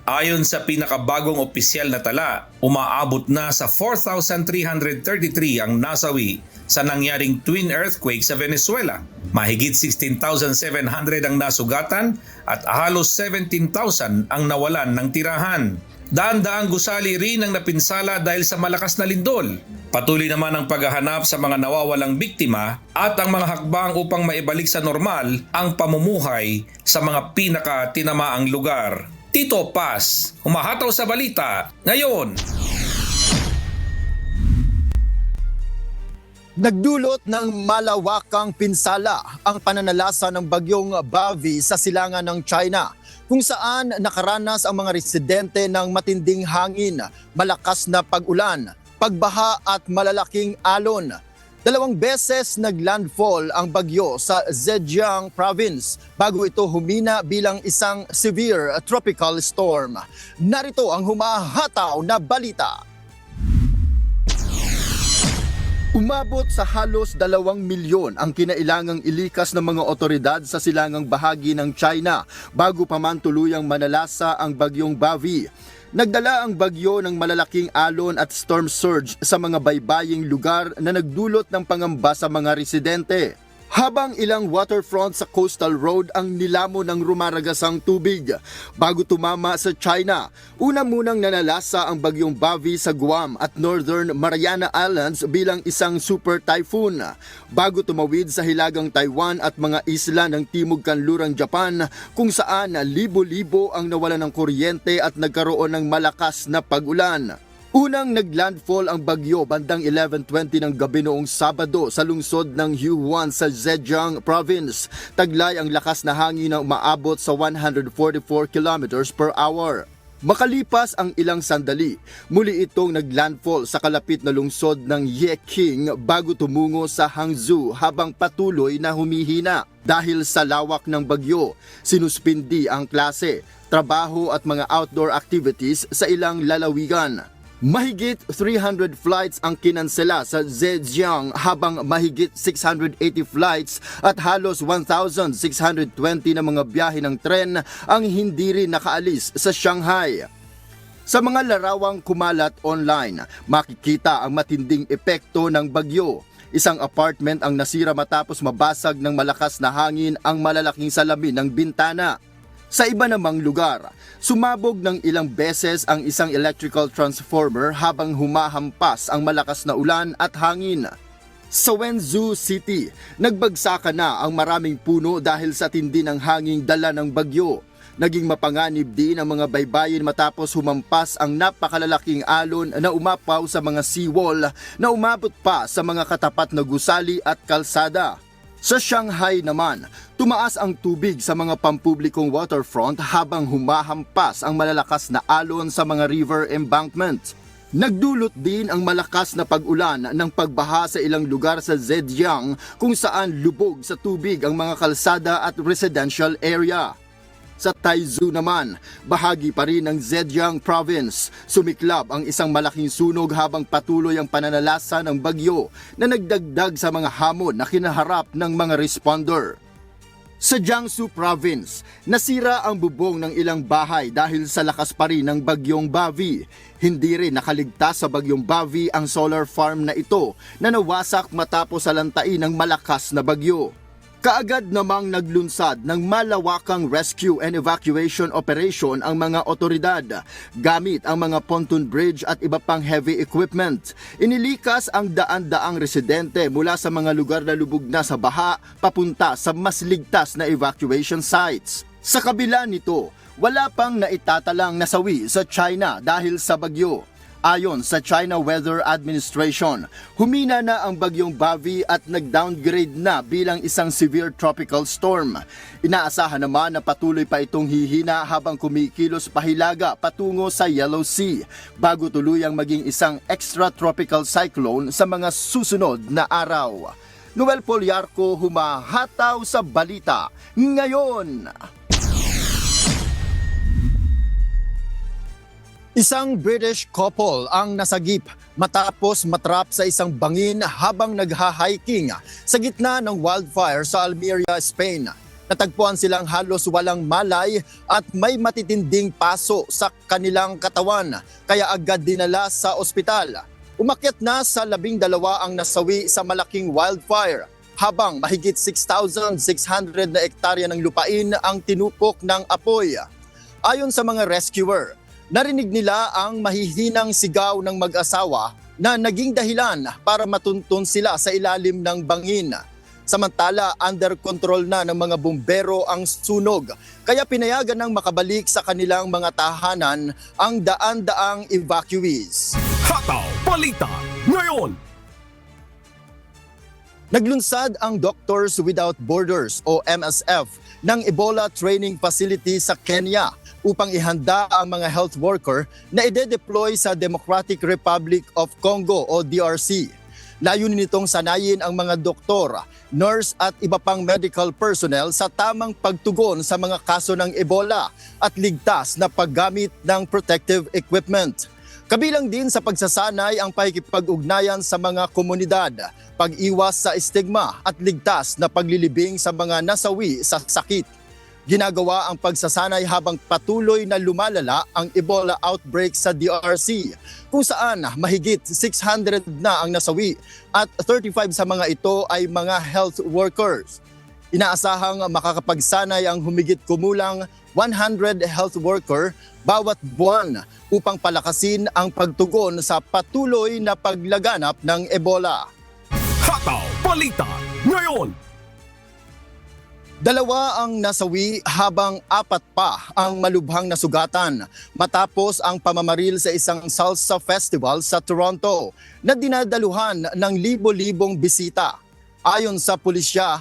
[SPEAKER 16] Ayon sa pinakabagong opisyal na tala, umaabot na sa 4,333 ang nasawi sa nangyaring twin earthquake sa Venezuela. Mahigit 16,700 ang nasugatan at halos 17,000 ang nawalan ng tirahan. Daan-daang gusali rin ang napinsala dahil sa malakas na lindol. Patuloy naman ang paghahanap sa mga nawawalang biktima at ang mga hakbang upang maibalik sa normal ang pamumuhay sa mga pinaka-tinamaang lugar. Tito Paz, humahataw sa balita ngayon.
[SPEAKER 14] Nagdulot ng malawakang pinsala ang pananalasa ng bagyong Bavi sa silangan ng China, kung saan nakaranas ang mga residente ng matinding hangin, malakas na pag-ulan, pagbaha at malalaking alon. 2 beses naglandfall ang bagyo sa Zhejiang Province bago ito humina bilang isang severe tropical storm. Narito ang humahataw na balita. Umabot sa halos 2 milyon ang kinailangang ilikas ng mga otoridad sa silangang bahagi ng China bago pa man tuluyang manalasa ang bagyong Bavi. Nagdala ang bagyo ng malalaking alon at storm surge sa mga baybaying lugar na nagdulot ng pangamba sa mga residente. Habang ilang waterfront sa coastal road ang nilamo ng rumaragasang tubig bago tumama sa China. Una munang nanalasa ang bagyong Bavi sa Guam at Northern Mariana Islands bilang isang super typhoon bago tumawid sa hilagang Taiwan at mga isla ng Timog Kanlurang Japan kung saan libo-libo ang nawalan ng kuryente at nagkaroon ng malakas na pag-ulan. Unang naglandfall ang bagyo bandang 11:20 ng gabi noong Sabado sa lungsod ng Huan sa Zhejiang Province. Taglay ang lakas na hangin na umaabot sa 144 kilometers per hour. Makalipas ang ilang sandali, muli itong naglandfall sa kalapit na lungsod ng Yeqing bago tumungo sa Hangzhou habang patuloy na humihina. Dahil sa lawak ng bagyo, sinuspindi ang klase, trabaho at mga outdoor activities sa ilang lalawigan. Mahigit 300 flights ang kinansela sa Zhejiang habang mahigit 680 flights at halos 1,620 na mga biyahe ng tren ang hindi rin nakaalis sa Shanghai. Sa mga larawang kumalat online, makikita ang matinding epekto ng bagyo. Isang apartment ang nasira matapos mabasag ng malakas na hangin ang malalaking salamin ng bintana. Sa iba namang lugar, sumabog ng ilang beses ang isang electrical transformer habang humahampas ang malakas na ulan at hangin. Sa Wenzhou City, nagbagsakan na ang maraming puno dahil sa tindi ng hanging dala ng bagyo. Naging mapanganib din ang mga baybayin matapos humampas ang napakalalaking alon na umapaw sa mga seawall na umabot pa sa mga katapat na gusali at kalsada. Sa Shanghai naman, tumaas ang tubig sa mga pampublikong waterfront habang humahampas ang malalakas na alon sa mga river embankment. Nagdulot din ang malakas na pag-ulan ng pagbaha sa ilang lugar sa Zhejiang kung saan lubog sa tubig ang mga kalsada at residential area. Sa Taizhou naman, bahagi pa rin ng Zhejiang Province. Sumiklab ang isang malaking sunog habang patuloy ang pananalasa ng bagyo na nagdagdag sa mga hamon na kinaharap ng mga responder. Sa Jiangsu Province, nasira ang bubong ng ilang bahay dahil sa lakas pa rin ng bagyong Bavi. Hindi rin nakaligtas sa bagyong Bavi ang solar farm na ito na nawasak matapos salantain ng malakas na bagyo. Kaagad namang naglunsad ng malawakang rescue and evacuation operation ang mga otoridad gamit ang mga pontoon bridge at iba pang heavy equipment. Inilikas ang daan-daang residente mula sa mga lugar na lubog na sa baha papunta sa mas ligtas na evacuation sites. Sa kabila nito, wala pang naitatalang nasawi sa China dahil sa bagyo. Ayon sa China Weather Administration, humina na ang bagyong Bavi at nag-downgrade na bilang isang severe tropical storm. Inaasahan naman na patuloy pa itong hihina habang kumikilos pahilaga patungo sa Yellow Sea bago tuluyang maging isang extratropical cyclone sa mga susunod na araw. Noel Poliarco, humahataw sa balita ngayon. Isang British couple ang nasagip matapos matrap sa isang bangin habang nagha-hiking sa gitna ng wildfire sa Almeria, Spain. Natagpuan silang halos walang malay at may matitinding paso sa kanilang katawan kaya agad dinala sa ospital. Umakyat na sa 12 ang nasawi sa malaking wildfire habang mahigit 6,600 na ektarya ng lupain ang tinupok ng apoy. Ayon sa mga rescuer, narinig nila ang mahihinang sigaw ng mag-asawa na naging dahilan para matuntun sila sa ilalim ng bangin. Samantala, under control na ng mga bumbero ang sunog, kaya pinayagan ng makabalik sa kanilang mga tahanan ang daan-daang evacuees.
[SPEAKER 2] Hataw Balita ngayon!
[SPEAKER 14] Naglunsad ang Doctors Without Borders o MSF ng Ebola Training Facility sa Kenya upang ihanda ang mga health worker na ide-deploy sa Democratic Republic of Congo o DRC. Layunin nitong sanayin ang mga doktor, nurse at iba pang medical personnel sa tamang pagtugon sa mga kaso ng Ebola at ligtas na paggamit ng protective equipment. Kabilang din sa pagsasanay ang pakikipag-ugnayan sa mga komunidad, pag-iwas sa stigma at ligtas na paglilibing sa mga nasawi sa sakit. Ginagawa ang pagsasanay habang patuloy na lumalala ang Ebola outbreak sa DRC, kung saan mahigit 600 na ang nasawi at 35 sa mga ito ay mga health workers. Inaasahang makakapagsanay ang humigit kumulang 100 health worker bawat buwan upang palakasin ang pagtugon sa patuloy na paglaganap ng Ebola.
[SPEAKER 2] Hataw Balita ngayon.
[SPEAKER 14] 2 ang nasawi habang 4 pa ang malubhang nasugatan matapos ang pamamaril sa isang salsa festival sa Toronto na dinadaluhan ng libo-libong bisita. Ayon sa pulisya,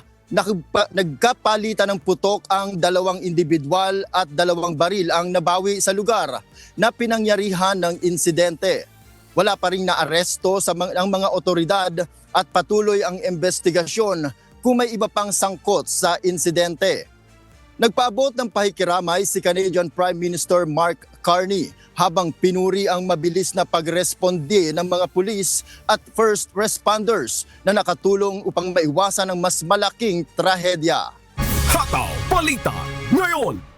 [SPEAKER 14] nagkapalitan ng putok ang 2 individual at 2 baril ang nabawi sa lugar na pinangyarihan ng insidente. Wala pa ring naaresto ang mga otoridad at patuloy ang investigasyon kung may iba pang sangkot sa insidente. Nagpaabot ng pakikiramay si Canadian Prime Minister Mark Carney habang pinuri ang mabilis na pagresponde ng mga pulis at first responders na nakatulong upang maiwasan ang mas malaking trahedya.
[SPEAKER 2] Hataw Balita ngayon.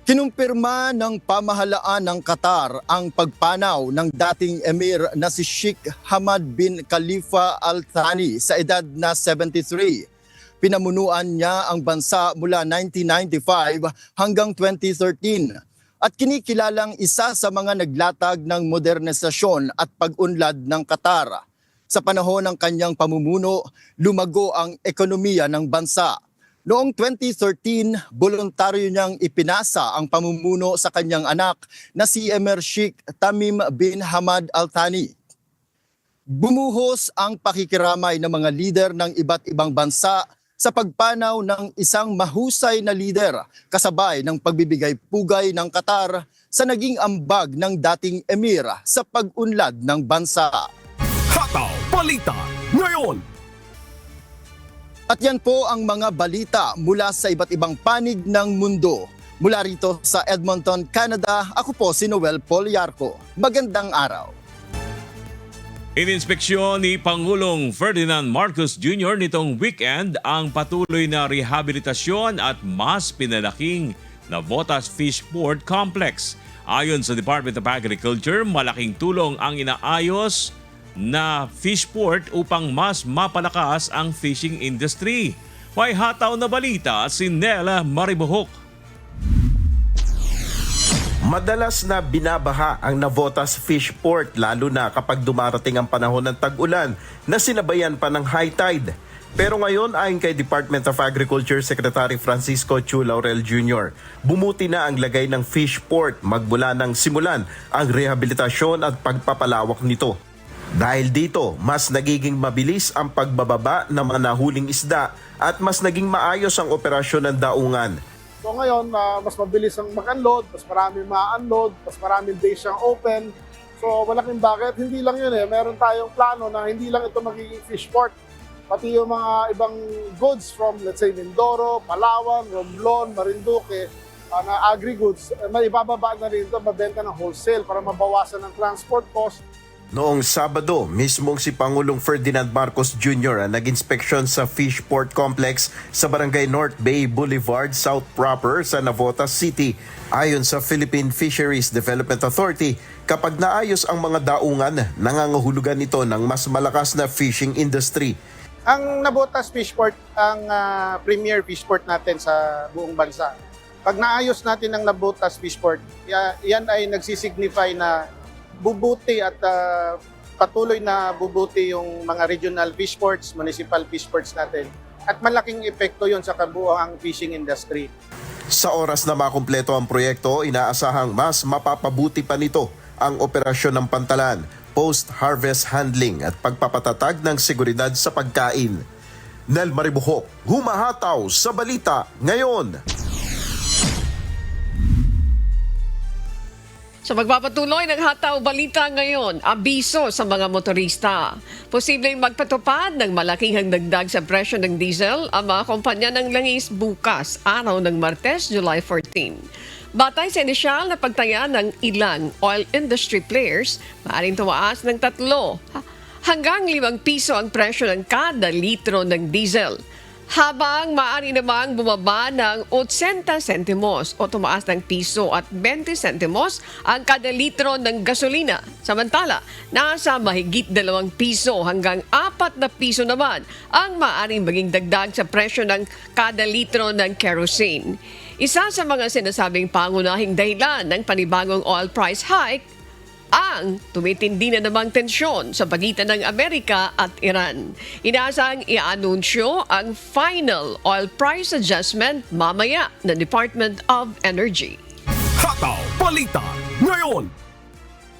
[SPEAKER 14] Kinumpirma ng pamahalaan ng Qatar ang pagpanaw ng dating emir na si Sheikh Hamad bin Khalifa Al Thani sa edad na 73. Pinamunuan niya ang bansa mula 1995 hanggang 2013 at kinikilalang isa sa mga naglatag ng modernisasyon at pag-unlad ng Qatar. Sa panahon ng kanyang pamumuno, lumago ang ekonomiya ng bansa. Noong 2013, voluntaryo niyang ipinasa ang pamumuno sa kanyang anak na si Emir Sheikh Tamim bin Hamad Al Thani. Bumuhos ang pakikiramay ng mga lider ng iba't ibang bansa sa pagpanaw ng isang mahusay na lider kasabay ng pagbibigay pugay ng Qatar sa naging ambag ng dating emir sa pag-unlad ng bansa.
[SPEAKER 2] Hataw Balita ngayon.
[SPEAKER 14] At yan po ang mga balita mula sa iba't ibang panig ng mundo. Mula rito sa Edmonton, Canada, ako po si Noel Poliarco. Magandang araw.
[SPEAKER 4] Ininspeksyon ni Pangulong Ferdinand Marcos Jr. nitong weekend ang patuloy na rehabilitasyon at mas pinalaking Navotas Fish Port Complex. Ayon sa Department of Agriculture, malaking tulong ang inaayos na fish port upang mas mapalakas ang fishing industry. May hataw na balita si Nela Maribohok.
[SPEAKER 18] Madalas na binabaha ang Navotas Fish Port lalo na kapag dumarating ang panahon ng tag-ulan na sinabayan pa ng high tide. Pero ngayon ayon kay Department of Agriculture Secretary Francisco Chu Laurel Jr., bumuti na ang lagay ng fish port magmula ng simulan ang rehabilitasyon at pagpapalawak nito. Dahil dito, mas nagiging mabilis ang pagbababa ng mga nahuling isda at mas naging maayos ang operasyon ng daungan.
[SPEAKER 19] So ngayon, mas mabilis ang mag-unload, mas marami ma-unload, mas maraming days siyang open. So malaking bakit, hindi lang yun meron tayong plano na hindi lang ito magiging fish port. Pati yung mga ibang goods from, let's say, Mindoro, Palawan, Romblon, Marinduque, na agri-goods, may ibababa na rin ito, mabenta ng wholesale para mabawasan ang transport cost.
[SPEAKER 18] Noong Sabado, mismong si Pangulong Ferdinand Marcos Jr. ang nag-inspeksyon sa Fish Port Complex sa Barangay North Bay Boulevard, South Proper sa Navotas City. Ayon sa Philippine Fisheries Development Authority, kapag naayos ang mga daungan, nangangahulugan ito ng mas malakas na fishing industry.
[SPEAKER 19] Ang Navotas Fish Port ang premier fish port natin sa buong bansa. Pag naayos natin ang Navotas Fish Port, yan ay nagsisignify na bubuti at patuloy na bubuti yung mga regional fish ports, municipal fish ports natin. At malaking epekto yon sa kabuuang fishing industry.
[SPEAKER 18] Sa oras na makumpleto ang proyekto, inaasahang mas mapapabuti pa nito ang operasyon ng pantalan, post-harvest handling at pagpapatatag ng seguridad sa pagkain. Nel Maribuhok, humahataw sa balita ngayon.
[SPEAKER 1] Sa magpapatuloy ng Hataw Balita ngayon, abiso sa mga motorista. Posibleng magpatupad ng malaking dagdag sa presyo ng diesel ang mga kumpanya ng langis bukas, araw ng Martes, July 14. Batay sa inisyal na pagtaya ng ilang oil industry players, maaaring tumaas ng 3 hanggang 5 piso ang presyo ng kada litro ng diesel. Habang maaari namang bumaba ng 80 sentimos o tumaas ng piso at 20 sentimos ang kada litro ng gasolina. Samantala, nasa mahigit 2 piso hanggang 4 na piso naman ang maaaring maging dagdag sa presyo ng kada litro ng kerosene. Isa sa mga sinasabing pangunahing dahilan ng panibagong oil price hike ang tumitindi na namang tensyon sa pagitan ng Amerika at Iran. Inaasang i-anunsyo ang final oil price adjustment mamaya ng Department of Energy.
[SPEAKER 2] Hataw Balita ngayon.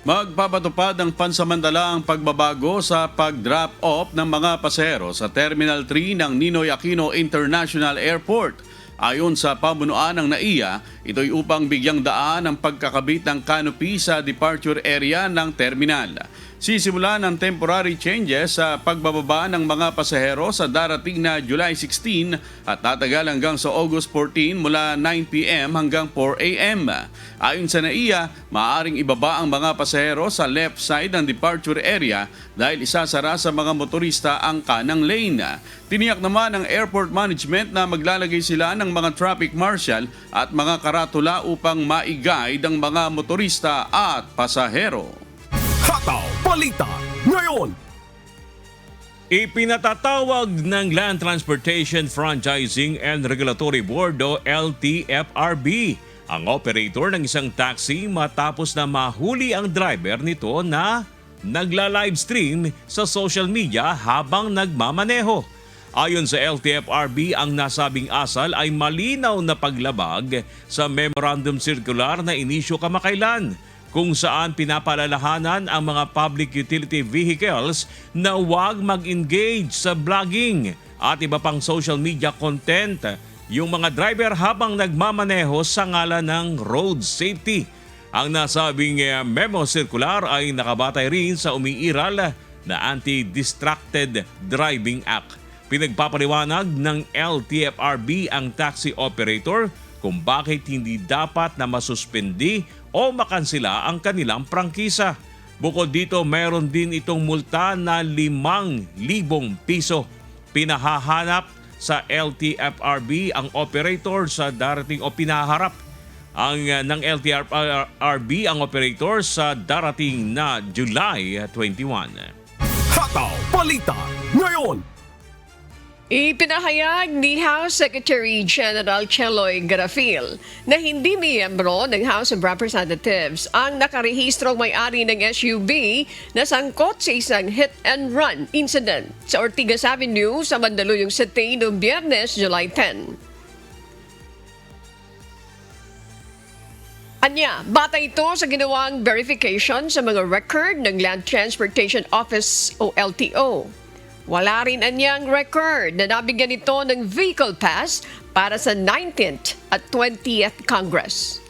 [SPEAKER 3] Magpapatupad ang pansamantalaang pagbabago sa pag-drop off ng mga pasahero sa Terminal 3 ng Ninoy Aquino International Airport. Ayon sa pamunuan ng NAIA, ito'y upang bigyang daan ang pagkakabit ng canopy sa departure area ng terminal. Sisimula ng temporary changes sa pagbababa ng mga pasahero sa darating na July 16 at tatagal hanggang sa August 14 mula 9 p.m. hanggang 4 a.m. Ayon sa NAIA, maaaring ibaba ang mga pasahero sa left side ng departure area dahil isasara sa mga motorista ang kanang lane. Tiniyak naman ng airport management na maglalagay sila ng mga traffic marshal at mga karatula upang ma-guide ang mga motorista at pasahero.
[SPEAKER 2] Hataw Balita ngayon.
[SPEAKER 4] Ipinatatawag ng Land Transportation Franchising and Regulatory Board o LTFRB ang operator ng isang taxi matapos na mahuli ang driver nito na nagla-livestream sa social media habang nagmamaneho. Ayon sa LTFRB, ang nasabing asal ay malinaw na paglabag sa Memorandum Circular na inisyu kamakailan, kung saan pinapalalahanan ang mga public utility vehicles na huwag mag-engage sa vlogging at iba pang social media content yung mga driver habang nagmamaneho sa ngalan ng road safety. Ang nasabing memo circular ay nakabatay rin sa umiiral na Anti-Distracted Driving Act. Pinagpapaliwanag ng LTFRB ang taxi operator kung bakit hindi dapat na masuspendi o makansela ang kanilang prangkisa. Bukod dito, meron din itong multa na 5,000 piso. Pinahahanap sa LTFRB ang operator sa darating o pinaharap ng LTFRB ang operator sa darating na July 21.
[SPEAKER 2] Hataw Balita ngayon.
[SPEAKER 1] Ipinahayag ni House Secretary General Cheloy Garafil na hindi miyembro ng House of Representatives ang nakarehistrong may-ari ng SUV na sangkot sa isang hit-and-run incident sa Ortigas Avenue sa Mandaluyong City noong Biyernes, July 10. Anya, bata ito sa ginawang verification sa mga record ng Land Transportation Office o LTO. Wala rin anyang record na nabigyan ito ng vehicle pass para sa 19th at 20th Congress.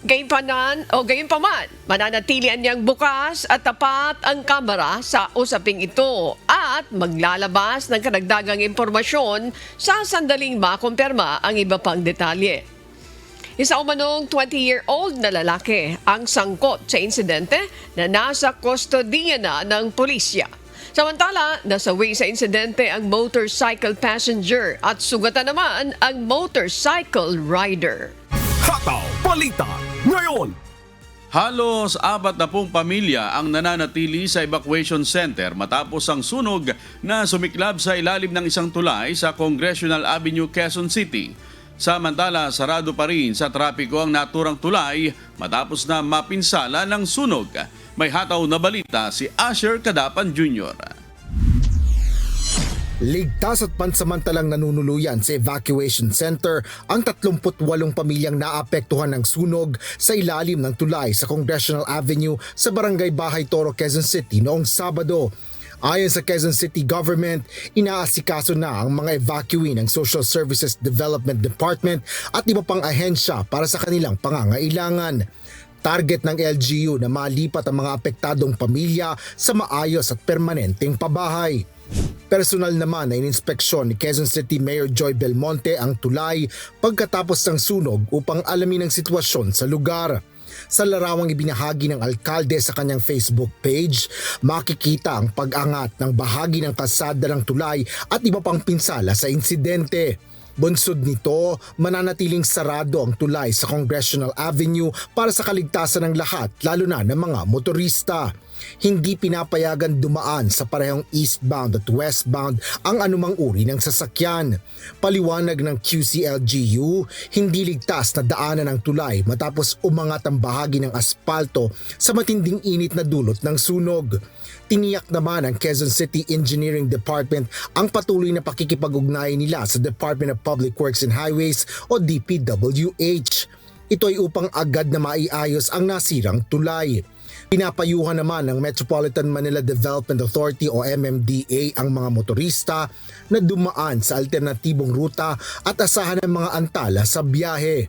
[SPEAKER 1] Gayunpaman, mananatili anyang bukas at tapat ang kamera sa usaping ito at maglalabas ng karagdagang impormasyon sa sandaling makumpirma ang iba pang detalye. Isa umanong 20-year-old na lalaki ang sangkot sa insidente na nasa kustodiya na ng pulisya. Samantala, nasawi sa insidente ang motorcycle passenger at sugatan naman ang motorcycle rider.
[SPEAKER 2] Hataw Balita ngayon.
[SPEAKER 3] Halos 40 pamilya ang nananatili sa evacuation center matapos ang sunog na sumiklab sa ilalim ng isang tulay sa Congressional Avenue, Quezon City. Samantala, sarado pa rin sa trapiko ang naturang tulay matapos na mapinsala ng sunog. May hataw na balita si Asher Cadapan Jr.
[SPEAKER 20] Ligtas at pansamantalang nanunuluyan sa evacuation center ang 38 pamilyang naapektuhan ng sunog sa ilalim ng tulay sa Congressional Avenue sa Barangay Bahay Toro, Quezon City noong Sabado. Ayon sa Quezon City Government, inaasikaso na ang mga evacuee ng Social Services Development Department at iba pang ahensya para sa kanilang pangangailangan. Target ng LGU na malipat ang mga apektadong pamilya sa maayos at permanenteng pabahay. Personal naman na ininspeksyon ni Quezon City Mayor Joy Belmonte ang tulay pagkatapos ng sunog upang alamin ang sitwasyon sa lugar. Sa larawang ibinahagi ng alkalde sa kanyang Facebook page, makikita ang pag-angat ng bahagi ng kalsada ng tulay at iba pang pinsala sa insidente. Bunsod nito, mananatiling sarado ang tulay sa Congressional Avenue para sa kaligtasan ng lahat, lalo na ng mga motorista. Hindi pinapayagan dumaan sa parehong eastbound at westbound ang anumang uri ng sasakyan. Paliwanag ng QCLGU, hindi ligtas na daanan ang tulay matapos umangat ang bahagi ng aspalto sa matinding init na dulot ng sunog. Tiniyak naman ng Quezon City Engineering Department ang patuloy na pakikipag-ugnayan nila sa Department of Public Works and Highways o DPWH. Ito ay upang agad na maiayos ang nasirang tulay. Pinapayuhan naman ng Metropolitan Manila Development Authority o MMDA ang mga motorista na dumaan sa alternatibong ruta at asahan ng mga antala sa biyahe.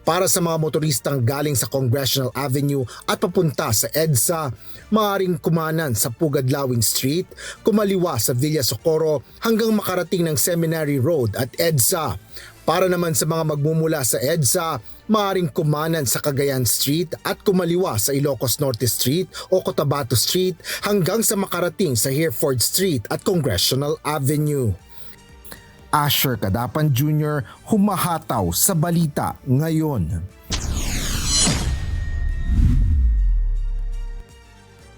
[SPEAKER 20] Para sa mga motoristang galing sa Congressional Avenue at papunta sa EDSA, maaaring kumanan sa Pugadlawing Street, kumaliwa sa Villa Socorro hanggang makarating ng Seminary Road at EDSA. Para naman sa mga magmumula sa EDSA, maaaring kumanan sa Cagayan Street at kumaliwa sa Ilocos Norte Street o Cotabato Street hanggang sa makarating sa Hereford Street at Congressional Avenue. Asher Cadapan Jr. humahataw sa balita ngayon.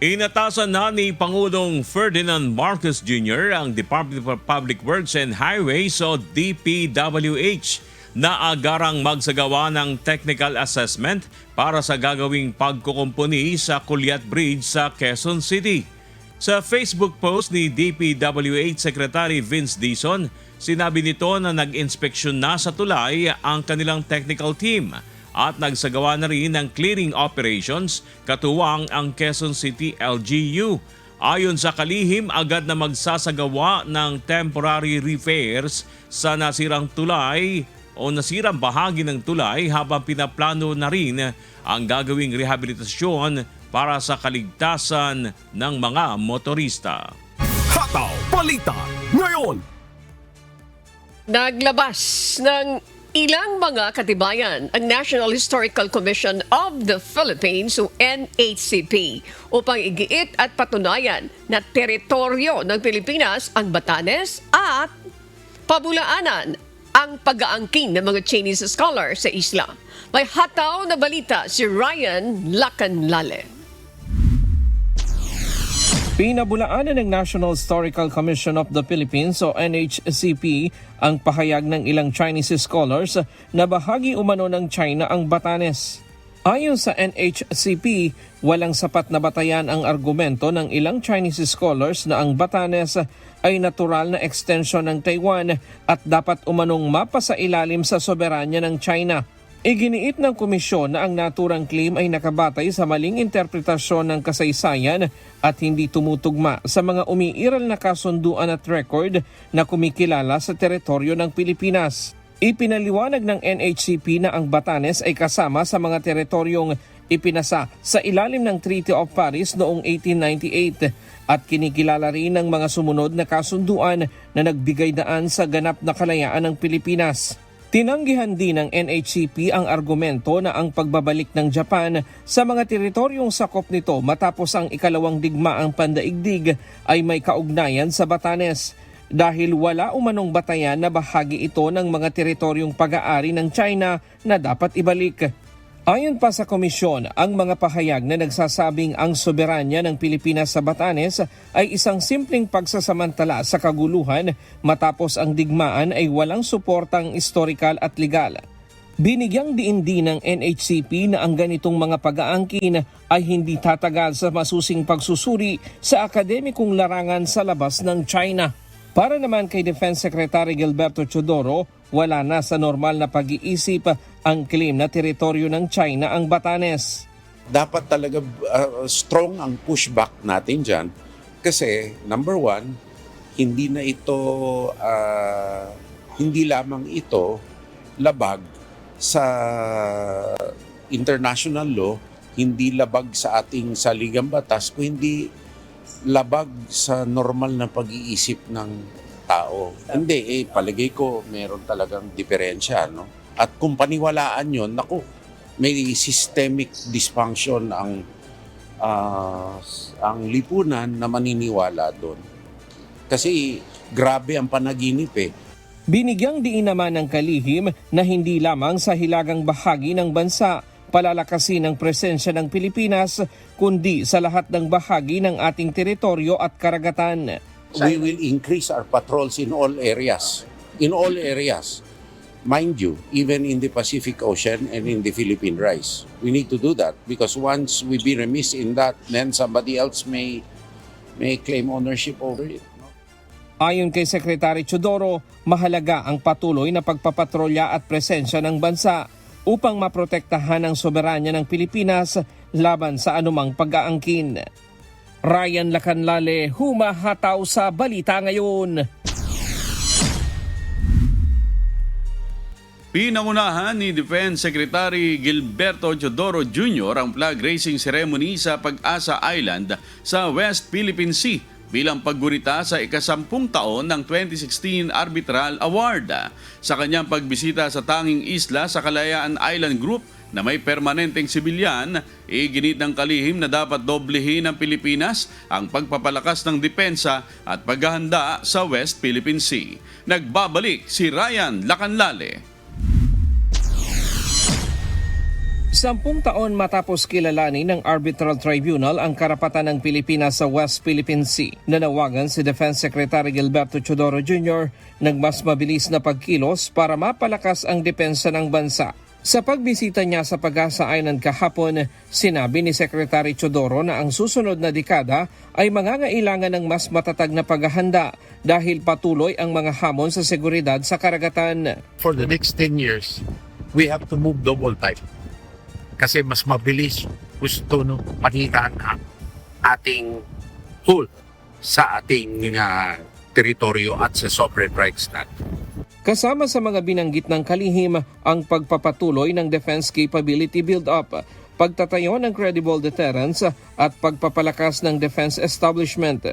[SPEAKER 4] Inatasan na ni Pangulong Ferdinand Marcos Jr. ang Department of Public Works and Highways o DPWH na agarang magsagawa ng technical assessment para sa gagawing pagkukumpuni sa Culiat Bridge sa Quezon City. Sa Facebook post ni DPWH Secretary Vince Dizon, sinabi nito na nag-inspeksyon na sa tulay ang kanilang technical team at nagsagawa na rin ng clearing operations katuwang ang Quezon City LGU. Ayon sa kalihim, agad na magsasagawa ng temporary repairs sa nasirang tulay o nasirang bahagi ng tulay habang pinaplano na rin ang gagawing rehabilitasyon para sa kaligtasan ng mga motorista.
[SPEAKER 2] Hataw Balita ngayon.
[SPEAKER 1] Naglabas ng ilang mga katibayan ang National Historical Commission of the Philippines o NHCP upang igiit at patunayan na teritoryo ng Pilipinas ang Batanes at pabulaanan ang pag-aangkin ng mga Chinese scholars sa isla. May hataw na balita si Ryan Lacanlale.
[SPEAKER 21] Pinabulaanan ng National Historical Commission of the Philippines o NHCP ang pahayag ng ilang Chinese scholars na bahagi umano ng China ang Batanes. Ayon sa NHCP, walang sapat na batayan ang argumento ng ilang Chinese scholars na ang Batanes ay natural na extension ng Taiwan at dapat umanong mapasailalim sa soberanya ng China. Iginiit ng komisyon na ang naturang claim ay nakabatay sa maling interpretasyon ng kasaysayan at hindi tumutugma sa mga umiiral na kasunduan at record na kumikilala sa teritoryo ng Pilipinas. Ipinaliwanag ng NHCP na ang Batanes ay kasama sa mga teritoryong ipinasa sa ilalim ng Treaty of Paris noong 1898 at kinikilala rin ng mga sumunod na kasunduan na nagbigay daan sa ganap na kalayaan ng Pilipinas. Tinanggihan din ng NHCP ang argumento na ang pagbabalik ng Japan sa mga teritoryong sakop nito matapos ang ikalawang digmaang pandaigdig ay may kaugnayan sa Batanes dahil wala umanong batayan na bahagi ito ng mga teritoryong pag-aari ng China na dapat ibalik. Ayon pa sa komisyon, ang mga pahayag na nagsasabing ang soberanya ng Pilipinas sa Batanes ay isang simpleng pagsasamantala sa kaguluhan matapos ang digmaan ay walang suportang historikal at legal. Binigyang diin din ng NHCP na ang ganitong mga pag-aangkin ay hindi tatagal sa masusing pagsusuri sa akademikong larangan sa labas ng China. Para naman kay Defense Secretary Gilberto Chodoro, wala na sa normal na pag-iisip ang claim na teritoryo ng China ang Batanes.
[SPEAKER 22] Dapat talaga strong ang pushback natin dyan kasi number one, hindi lamang ito labag sa international law hindi labag sa ating saligang batas, kundi labag sa normal na pag-iisip ng tao. Hindi, palagay ko meron talagang diferensya, no? At kung paniwalaan yun, naku, may systemic dysfunction ang lipunan na maniniwala doon. Kasi grabe ang panaginip eh.
[SPEAKER 21] Binigyang diin naman ng kalihim na hindi lamang sa hilagang bahagi ng bansa palalakasin ang presensya ng Pilipinas, kundi sa lahat ng bahagi ng ating teritoryo at karagatan.
[SPEAKER 22] We will increase our patrols in all areas. In all areas. Mind you, even in the Pacific Ocean and in the Philippine Rise. We need to do that because once we be remiss in that, then somebody else may claim ownership over it.
[SPEAKER 21] Ayon kay Secretary Teodoro, mahalaga ang patuloy na pagpapatrolya at presensya ng bansa upang maprotektahan ang soberanya ng Pilipinas laban sa anumang pag-aangkin. Ryan Lacanlale, humahataw sa Balita Ngayon.
[SPEAKER 3] Pinangunahan ni Defense Secretary Gilberto Teodoro Jr. ang flag raising ceremony sa Pag-asa Island sa West Philippine Sea bilang paggunita sa ika-10 taon ng 2016 Arbitral Award. Sa kanyang pagbisita sa tanging isla sa Kalayaan Island Group na may permanenteng sibilyan, iginit ng kalihim na dapat doblehin ng Pilipinas ang pagpapalakas ng depensa at paghahanda sa West Philippine Sea. Nagbabalik si Ryan Lacanlale.
[SPEAKER 21] 10 taon matapos kilalanin ng Arbitral Tribunal ang karapatan ng Pilipinas sa West Philippine Sea, nanawagan si Defense Secretary Gilberto Teodoro Jr. ng mas mabilis na pagkilos para mapalakas ang depensa ng bansa. Sa pagbisita niya sa Pag-asa Island kahapon, sinabi ni Secretary Teodoro na ang susunod na dekada ay mangangailangan ng mas matatag na paghahanda dahil patuloy ang mga hamon sa seguridad sa karagatan.
[SPEAKER 5] For the next 10 years, we have to move double time. Kasi mas mabilis gusto panitan ang ating hold sa ating teritoryo at sa sovereign rights natin.
[SPEAKER 21] Kasama sa mga binanggit ng kalihim ang pagpapatuloy ng defense capability build-up, pagtatayo ng credible deterrence at pagpapalakas ng defense establishment.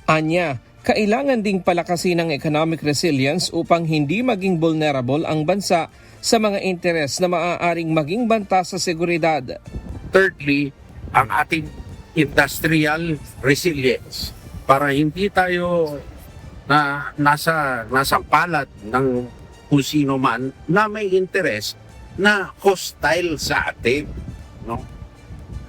[SPEAKER 21] Anya, kailangan ding palakasin ang economic resilience upang hindi maging vulnerable ang bansa sa mga interes na maaaring maging banta sa seguridad.
[SPEAKER 5] Thirdly, ang ating industrial resilience para hindi tayo na nasa palad ng kung sino man na may interes na hostile sa atin, no?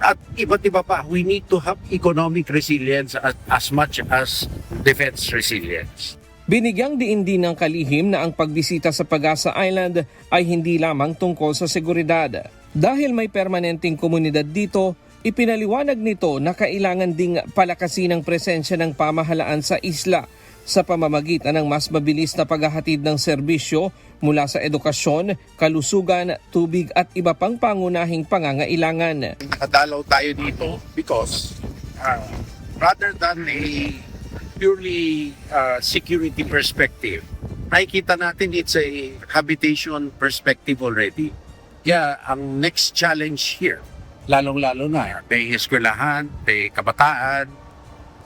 [SPEAKER 5] At iba't iba pa, we need to have economic resilience as much as defense resilience.
[SPEAKER 21] Binigyang diin din ng kalihim na ang pagbisita sa Pag-asa Island ay hindi lamang tungkol sa seguridad. Dahil may permanenteng komunidad dito, ipinaliwanag nito na kailangan ding palakasin ang presensya ng pamahalaan sa isla sa pamamagitan ng mas mabilis na paghahatid ng serbisyo mula sa edukasyon, kalusugan, tubig at iba pang pangunahing pangangailangan.
[SPEAKER 5] Nakadalaw tayo dito because rather than a purely security perspective, nakikita natin it's a habitation perspective already. Kaya ang next challenge here, lalong-lalo na, may eskwelahan, may kabataan,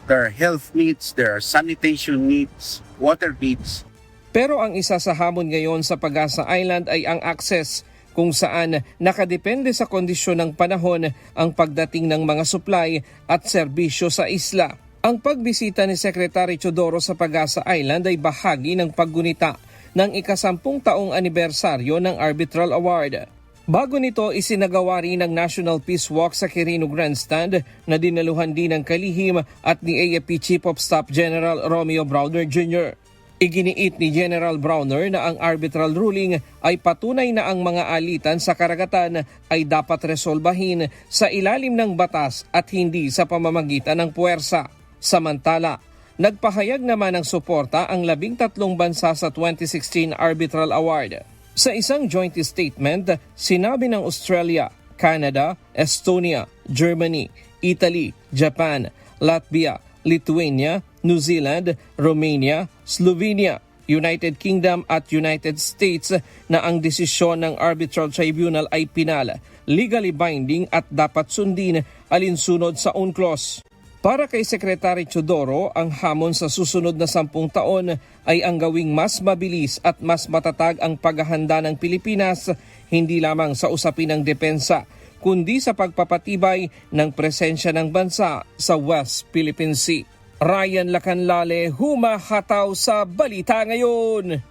[SPEAKER 5] there are health needs, there are sanitation needs, water needs.
[SPEAKER 21] Pero ang isa sa hamon ngayon sa Pag-asa Island ay ang access, kung saan nakadepende sa kondisyon ng panahon ang pagdating ng mga supply at serbisyo sa isla. Ang pagbisita ni Secretary Teodoro sa Pag-asa Island ay bahagi ng paggunita ng ika-10 taong anibersaryo ng Arbitral Award. Bago nito, isinagawa rin ng National Peace Walk sa Quirino Grandstand na dinaluhan din ng kalihim at ni AFP Chief of Staff General Romeo Browner Jr. Iginiit ni General Browner na ang arbitral ruling ay patunay na ang mga alitan sa karagatan ay dapat resolbahin sa ilalim ng batas at hindi sa pamamagitan ng puwersa. Samantala, nagpahayag naman ng suporta ang 13 bansa sa 2016 Arbitral Award. Sa isang joint statement, sinabi ng Australia, Canada, Estonia, Germany, Italy, Japan, Latvia, Lithuania, New Zealand, Romania, Slovenia, United Kingdom at United States na ang desisyon ng Arbitral Tribunal ay pinal legally binding at dapat sundin alinsunod sa UNCLOS. Para kay Secretary Teodoro, ang hamon sa susunod na 10 taon ay ang gawing mas mabilis at mas matatag ang paghahanda ng Pilipinas, hindi lamang sa usapin ng depensa, kundi sa pagpapatibay ng presensya ng bansa sa West Philippine Sea. Ryan Lacanlale, humahataw sa Balita Ngayon.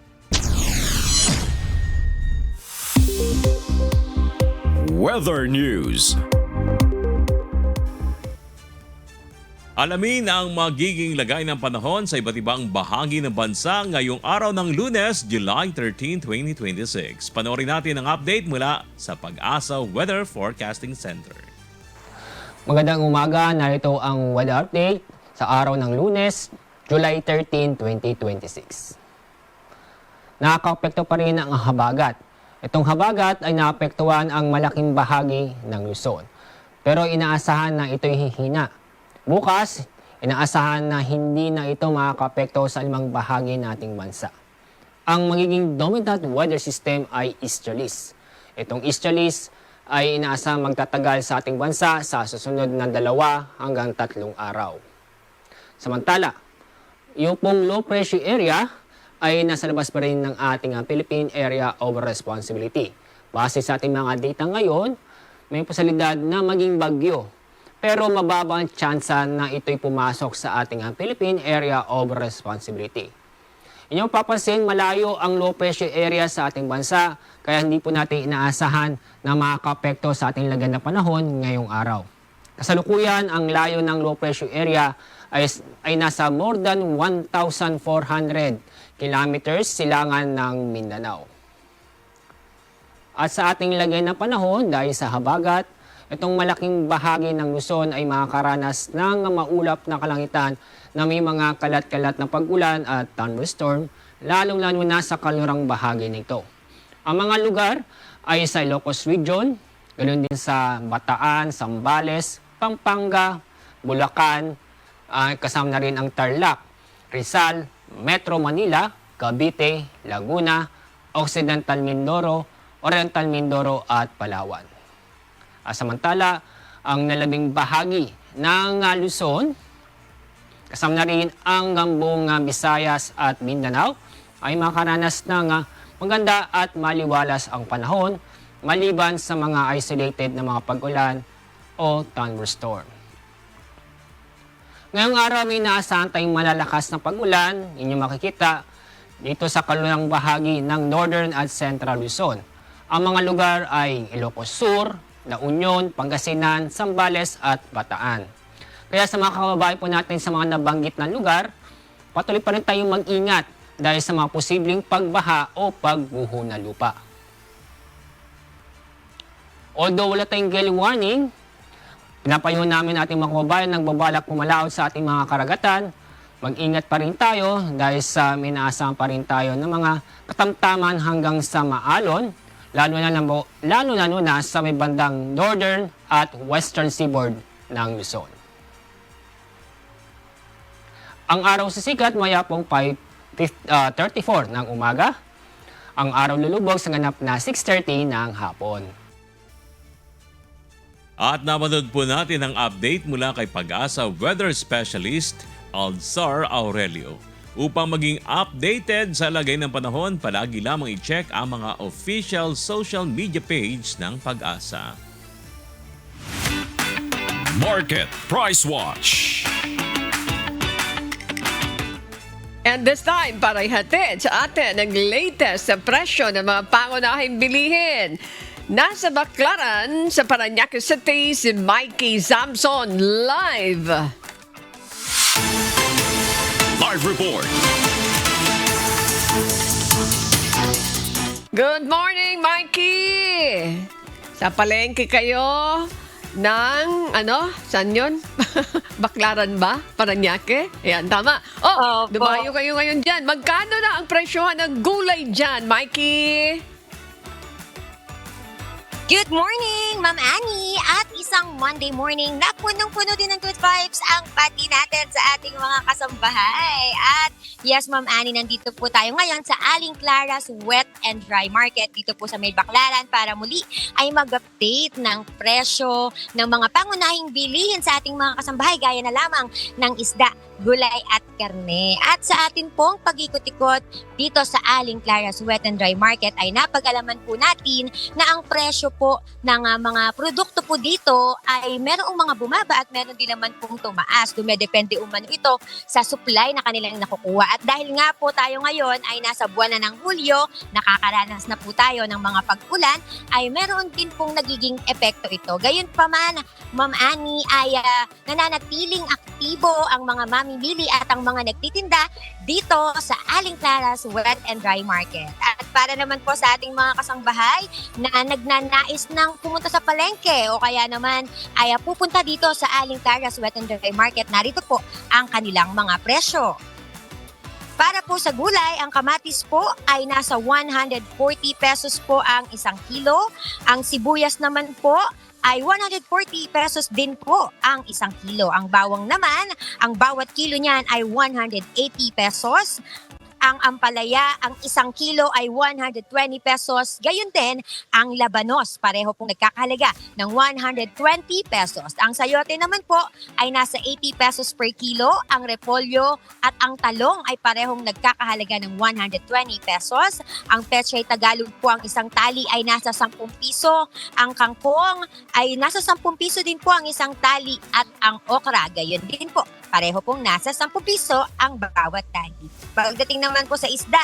[SPEAKER 2] Weather News.
[SPEAKER 4] Alamin ang magiging lagay ng panahon sa iba't ibang bahagi ng bansa ngayong araw ng Lunes, July 13, 2026. Panoorin natin ang update mula sa Pag-asa Weather Forecasting Center.
[SPEAKER 6] Magandang umaga, narito ang weather update sa araw ng Lunes, July 13, 2026. Nakakaapekto pa rin ang habagat. Itong habagat ay naapektuhan ang malaking bahagi ng Luzon. Pero inaasahan na ito'y hihina. Bukas, inaasahan na hindi na ito makakapekto sa limang bahagi nating bansa. Ang magiging dominant weather system ay easterlies. Itong easterlies ay inaasahang magtatagal sa ating bansa sa susunod na 2 hanggang 3 araw. Samantala, yung pong low pressure area ay nasa labas pa rin ng ating Philippine Area of Responsibility. Base sa ating mga data ngayon, may posibilidad na maging bagyo. Pero mababa ang tsansa na ito'y pumasok sa ating Philippine Area of Responsibility. Inyong papansin, malayo ang low pressure area sa ating bansa, kaya hindi po natin inaasahan na makakapekto sa ating lagay na panahon ngayong araw. Kasalukuyan, ang layo ng low pressure area ay nasa more than 1,400 kilometers silangan ng Mindanao. At sa ating lagay na panahon, dahil sa habagat, itong malaking bahagi ng Luzon ay makakaranas ng maulap na kalangitan na may mga kalat-kalat na pag-ulan at thunderstorm, lalong-lalo na sa kalurang bahagi nito. Ang mga lugar ay sa Ilocos Region, ganoon din sa Bataan, Zambales, Pampanga, Bulacan, kasama na rin ang Tarlac, Rizal, Metro Manila, Cavite, Laguna, Occidental Mindoro, Oriental Mindoro at Palawan. Samantala, ang nalabing bahagi ng Luzon, kasama na rin ang buong Visayas at Mindanao, ay makaranas ng maganda at maliwalas ang panahon, maliban sa mga isolated na mga pag-ulan o thunderstorm. Ngayong araw may inaasahan tayong malalakas na pag-ulan, inyong makikita dito sa kalurang bahagi ng Northern at Central Luzon. Ang mga lugar ay Ilocos Sur, La Union, Pangasinan, Zambales at Bataan. Kaya sa mga kababayan po natin sa mga nabanggit na lugar, patuloy pa rin tayong mag-ingat dahil sa mga posibleng pagbaha o pagguho na lupa. Although wala tayong gale warning, pinapayuhan namin ating mga kababayan nagbabalak pumalaot sa ating mga karagatan. Mag-ingat pa rin tayo dahil sa minaasahan pa rin tayo ng mga katamtaman hanggang sa maalon, lalo na sa may bandang northern at western seaboard ng Luzon. Ang araw sa sikat maya pong 5:34 ng umaga. Ang araw lulubog sa ganap na 6:30 ng hapon.
[SPEAKER 4] At napanood po natin ang update mula kay Pag-asa Weather Specialist Alzar Aurelio. Upang maging updated sa lagay ng panahon, palagi lamang i-check ang mga official social media page ng Pag-asa.
[SPEAKER 2] Market Price Watch.
[SPEAKER 1] And this time, para ihatid sa atin ang latest sa presyo ng mga pangunahing bilihin. Nasa Baclaran, sa Parañaque City, si Mikey Samson live.
[SPEAKER 2] Live report.
[SPEAKER 1] Good morning, Mikey! Sa palengke kayo ng, saan yun? Baclaran ba? Parañaque? Ayan, tama. Dumayo kayo ngayon dyan. Magkano na ang presyohan ng gulay dyan, Mikey?
[SPEAKER 8] Good morning, Ma'am Annie! At isang Monday morning na punong-puno din ng good vibes
[SPEAKER 7] vibes ang pati natin sa ating mga kasambahay. At yes, Ma'am Annie, nandito po tayo ngayon sa Aling Clara's Wet and Dry Market dito po sa May Baclaran para muli ay mag-update ng presyo ng mga pangunahing bilihin sa ating mga kasambahay gaya na lamang ng isda, gulay at karne. At sa atin pong pag-ikot-ikot dito sa Aling Clara's Wet and Dry Market ay napag-alaman po natin na ang presyo po ng mga produkto po dito ay merong mga bumaba at meron din naman pong tumaas. Dumedepende umano ito sa supply na kanilang nakukuha. At dahil nga po tayo ngayon ay nasa buwan na ng Hulyo, nakakaranas na po tayo ng mga pag-ulan, ay meron din pong nagiging epekto ito. Gayunpaman, Ma'am Annie, ay nananatiling aktibo ang mga mamimili at ang mga nagtitinda dito sa Aling Clara's Wet and Dry Market. At para naman po sa ating mga kasangbahay na nagnanais ng pumunta sa palengke o kaya naman ay pupunta dito sa Aling Clara's Wet and Dry Market, narito po ang kanilang mga presyo. Para po sa gulay, ang kamatis po ay nasa 140 pesos po ang 1 kilo. Ang sibuyas naman po ay 140 pesos din po ang 1 kilo. Ang bawang naman, ang bawat kilo niyan ay 180 pesos. Ang ampalaya, ang 1 kilo ay 120 pesos. Gayon din ang labanos, pareho pong nagkakahalaga ng 120 pesos. Ang sayote naman po ay nasa 80 pesos per kilo. Ang repolyo at ang talong ay parehong nagkakahalaga ng 120 pesos. Ang pechay Tagalog po, ang 1 tali ay nasa 10 piso. Ang kangkong ay nasa 10 piso din po ang 1 tali at ang okra, gayon din po. Pareho pong nasa 10 piso ang bawat tali. Pagdating naman po sa isda,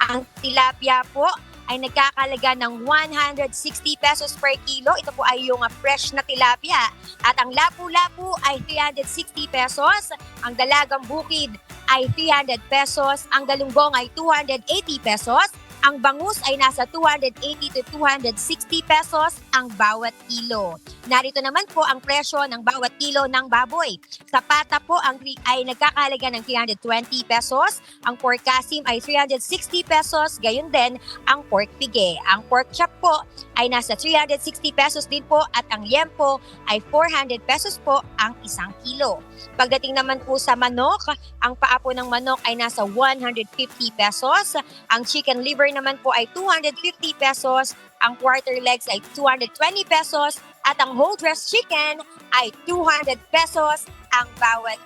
[SPEAKER 7] ang tilapia po ay nagkakalaga ng 160 pesos per kilo. Ito po ay yung fresh na tilapia. At ang lapu-lapu ay 360 pesos. Ang dalagang bukid ay 300 pesos. Ang galunggong ay 280 pesos. Ang bangus ay nasa 280 to 260 pesos ang bawat kilo. Narito naman po ang presyo ng bawat kilo ng baboy. Sa pata po ay nagkakahalaga ng 320 pesos. Ang pork kasim ay 360 pesos. Gayon din ang pork pige. Ang pork chop po ay nasa 360 pesos din po at ang liempo ay 400 pesos po ang 1 kilo. Pagdating naman po sa manok, ang paa po ng manok ay nasa 150 pesos. Ang chicken liver naman po ay 250 pesos. Ang quarter legs ay 220 pesos. At ang whole dressed chicken ay 200 pesos ang bawat.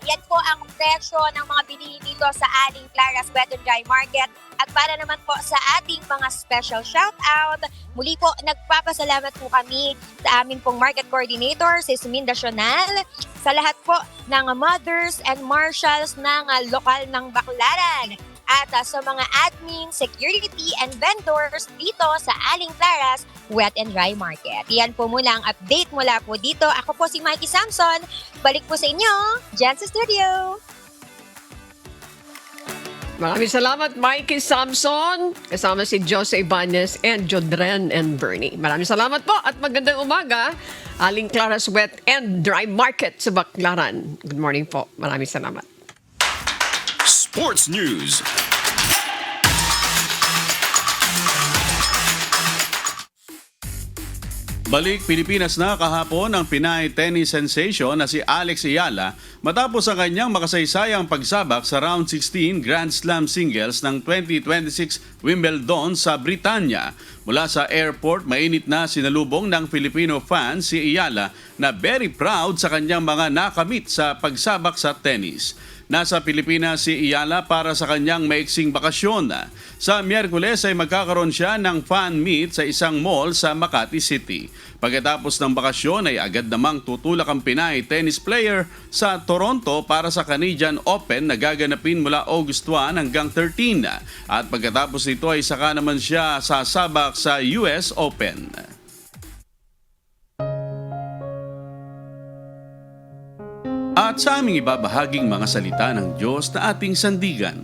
[SPEAKER 7] Yan po ang presyo ng mga binili dito sa Aling Clara's Wet and Dry Market. At para naman po sa ating mga special shoutout, muli po nagpapasalamat po kami sa amin pong market coordinator, si Minda Sional, sa lahat po ng mothers and marshals ng lokal ng Baclaran. At sa mga admin, security, and vendors dito sa Aling Clara's Wet and Dry Market. Yan po muna ang update mula po dito. Ako po si Mikey Samson. Balik po sa inyo, dyan sa studio.
[SPEAKER 1] Maraming salamat, Mikey Samson. Kasama si Jose Ibanez and Jodren and Bernie. Maraming salamat po at magandang umaga. Aling Clara's Wet and Dry Market sa Baclaran. Good morning po. Maraming salamat.
[SPEAKER 2] Sports News.
[SPEAKER 3] Balik Pilipinas na kahapon ang Pinay tennis sensation na si Alex Ayala matapos ang kanyang makasaysayang pagsabak sa round 16 Grand Slam singles ng 2026 Wimbledon sa Britanya. Mula sa airport, mainit na sinalubong ng Filipino fans si Ayala na very proud sa kanyang mga nakamit sa pagsabak sa tennis. Nasa Pilipinas si Ayala para sa kanyang maiksing bakasyon. Sa Miyerkules ay magkakaroon siya ng fan meet sa isang mall sa Makati City. Pagkatapos ng bakasyon ay agad namang tutulak ang Pinay tennis player sa Toronto para sa Canadian Open na gaganapin mula August 1 hanggang 13. At pagkatapos nito ay saka naman siya sasabak sa US Open. At sa aming ibabahaging mga salita ng Diyos na ating sandigan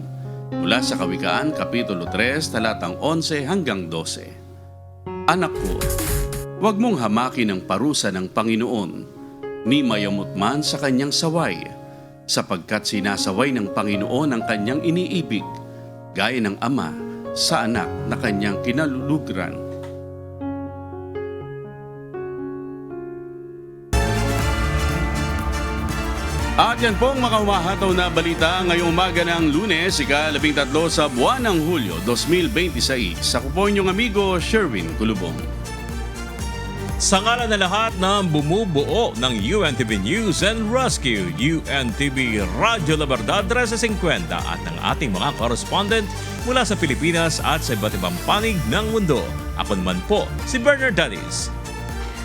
[SPEAKER 3] mula sa Kawikaan, Kapitulo 3, talatang 11 hanggang 12. Anak ko, huwag mong hamakin ang parusa ng Panginoon, ni mayamot man sa kanyang saway, sapagkat sinasaway ng Panginoon ang kanyang iniibig, gaya ng ama sa anak na kanyang kinalulugran. At yan po ang makahumahataw na balita ngayong umaga ng Lunes, ika-13 sa buwan ng Hulyo 2026. Ako po inyong amigo, Sherwin Kulubong.
[SPEAKER 4] Sa ngalan na lahat ng bumubuo ng UNTV News and Rescue, UNTV Radyo La Verdad 1350 at ng ating mga correspondent mula sa Pilipinas at sa iba't ibang panig ng mundo. Ako naman po si Bernard Danis.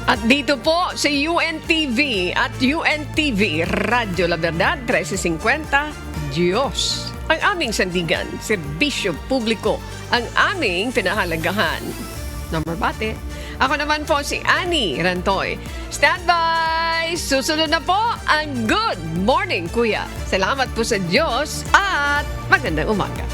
[SPEAKER 1] At dito po sa UNTV at UNTV Radio La Verdad 1350, Diyos ang aming sandigan, serbisyo publiko ang aming pinahalagahan. Number bate. Ako naman po si Annie Rantoy. Standby! Susunod na po ang Good Morning Kuya. Salamat po sa Diyos at magandang umaga.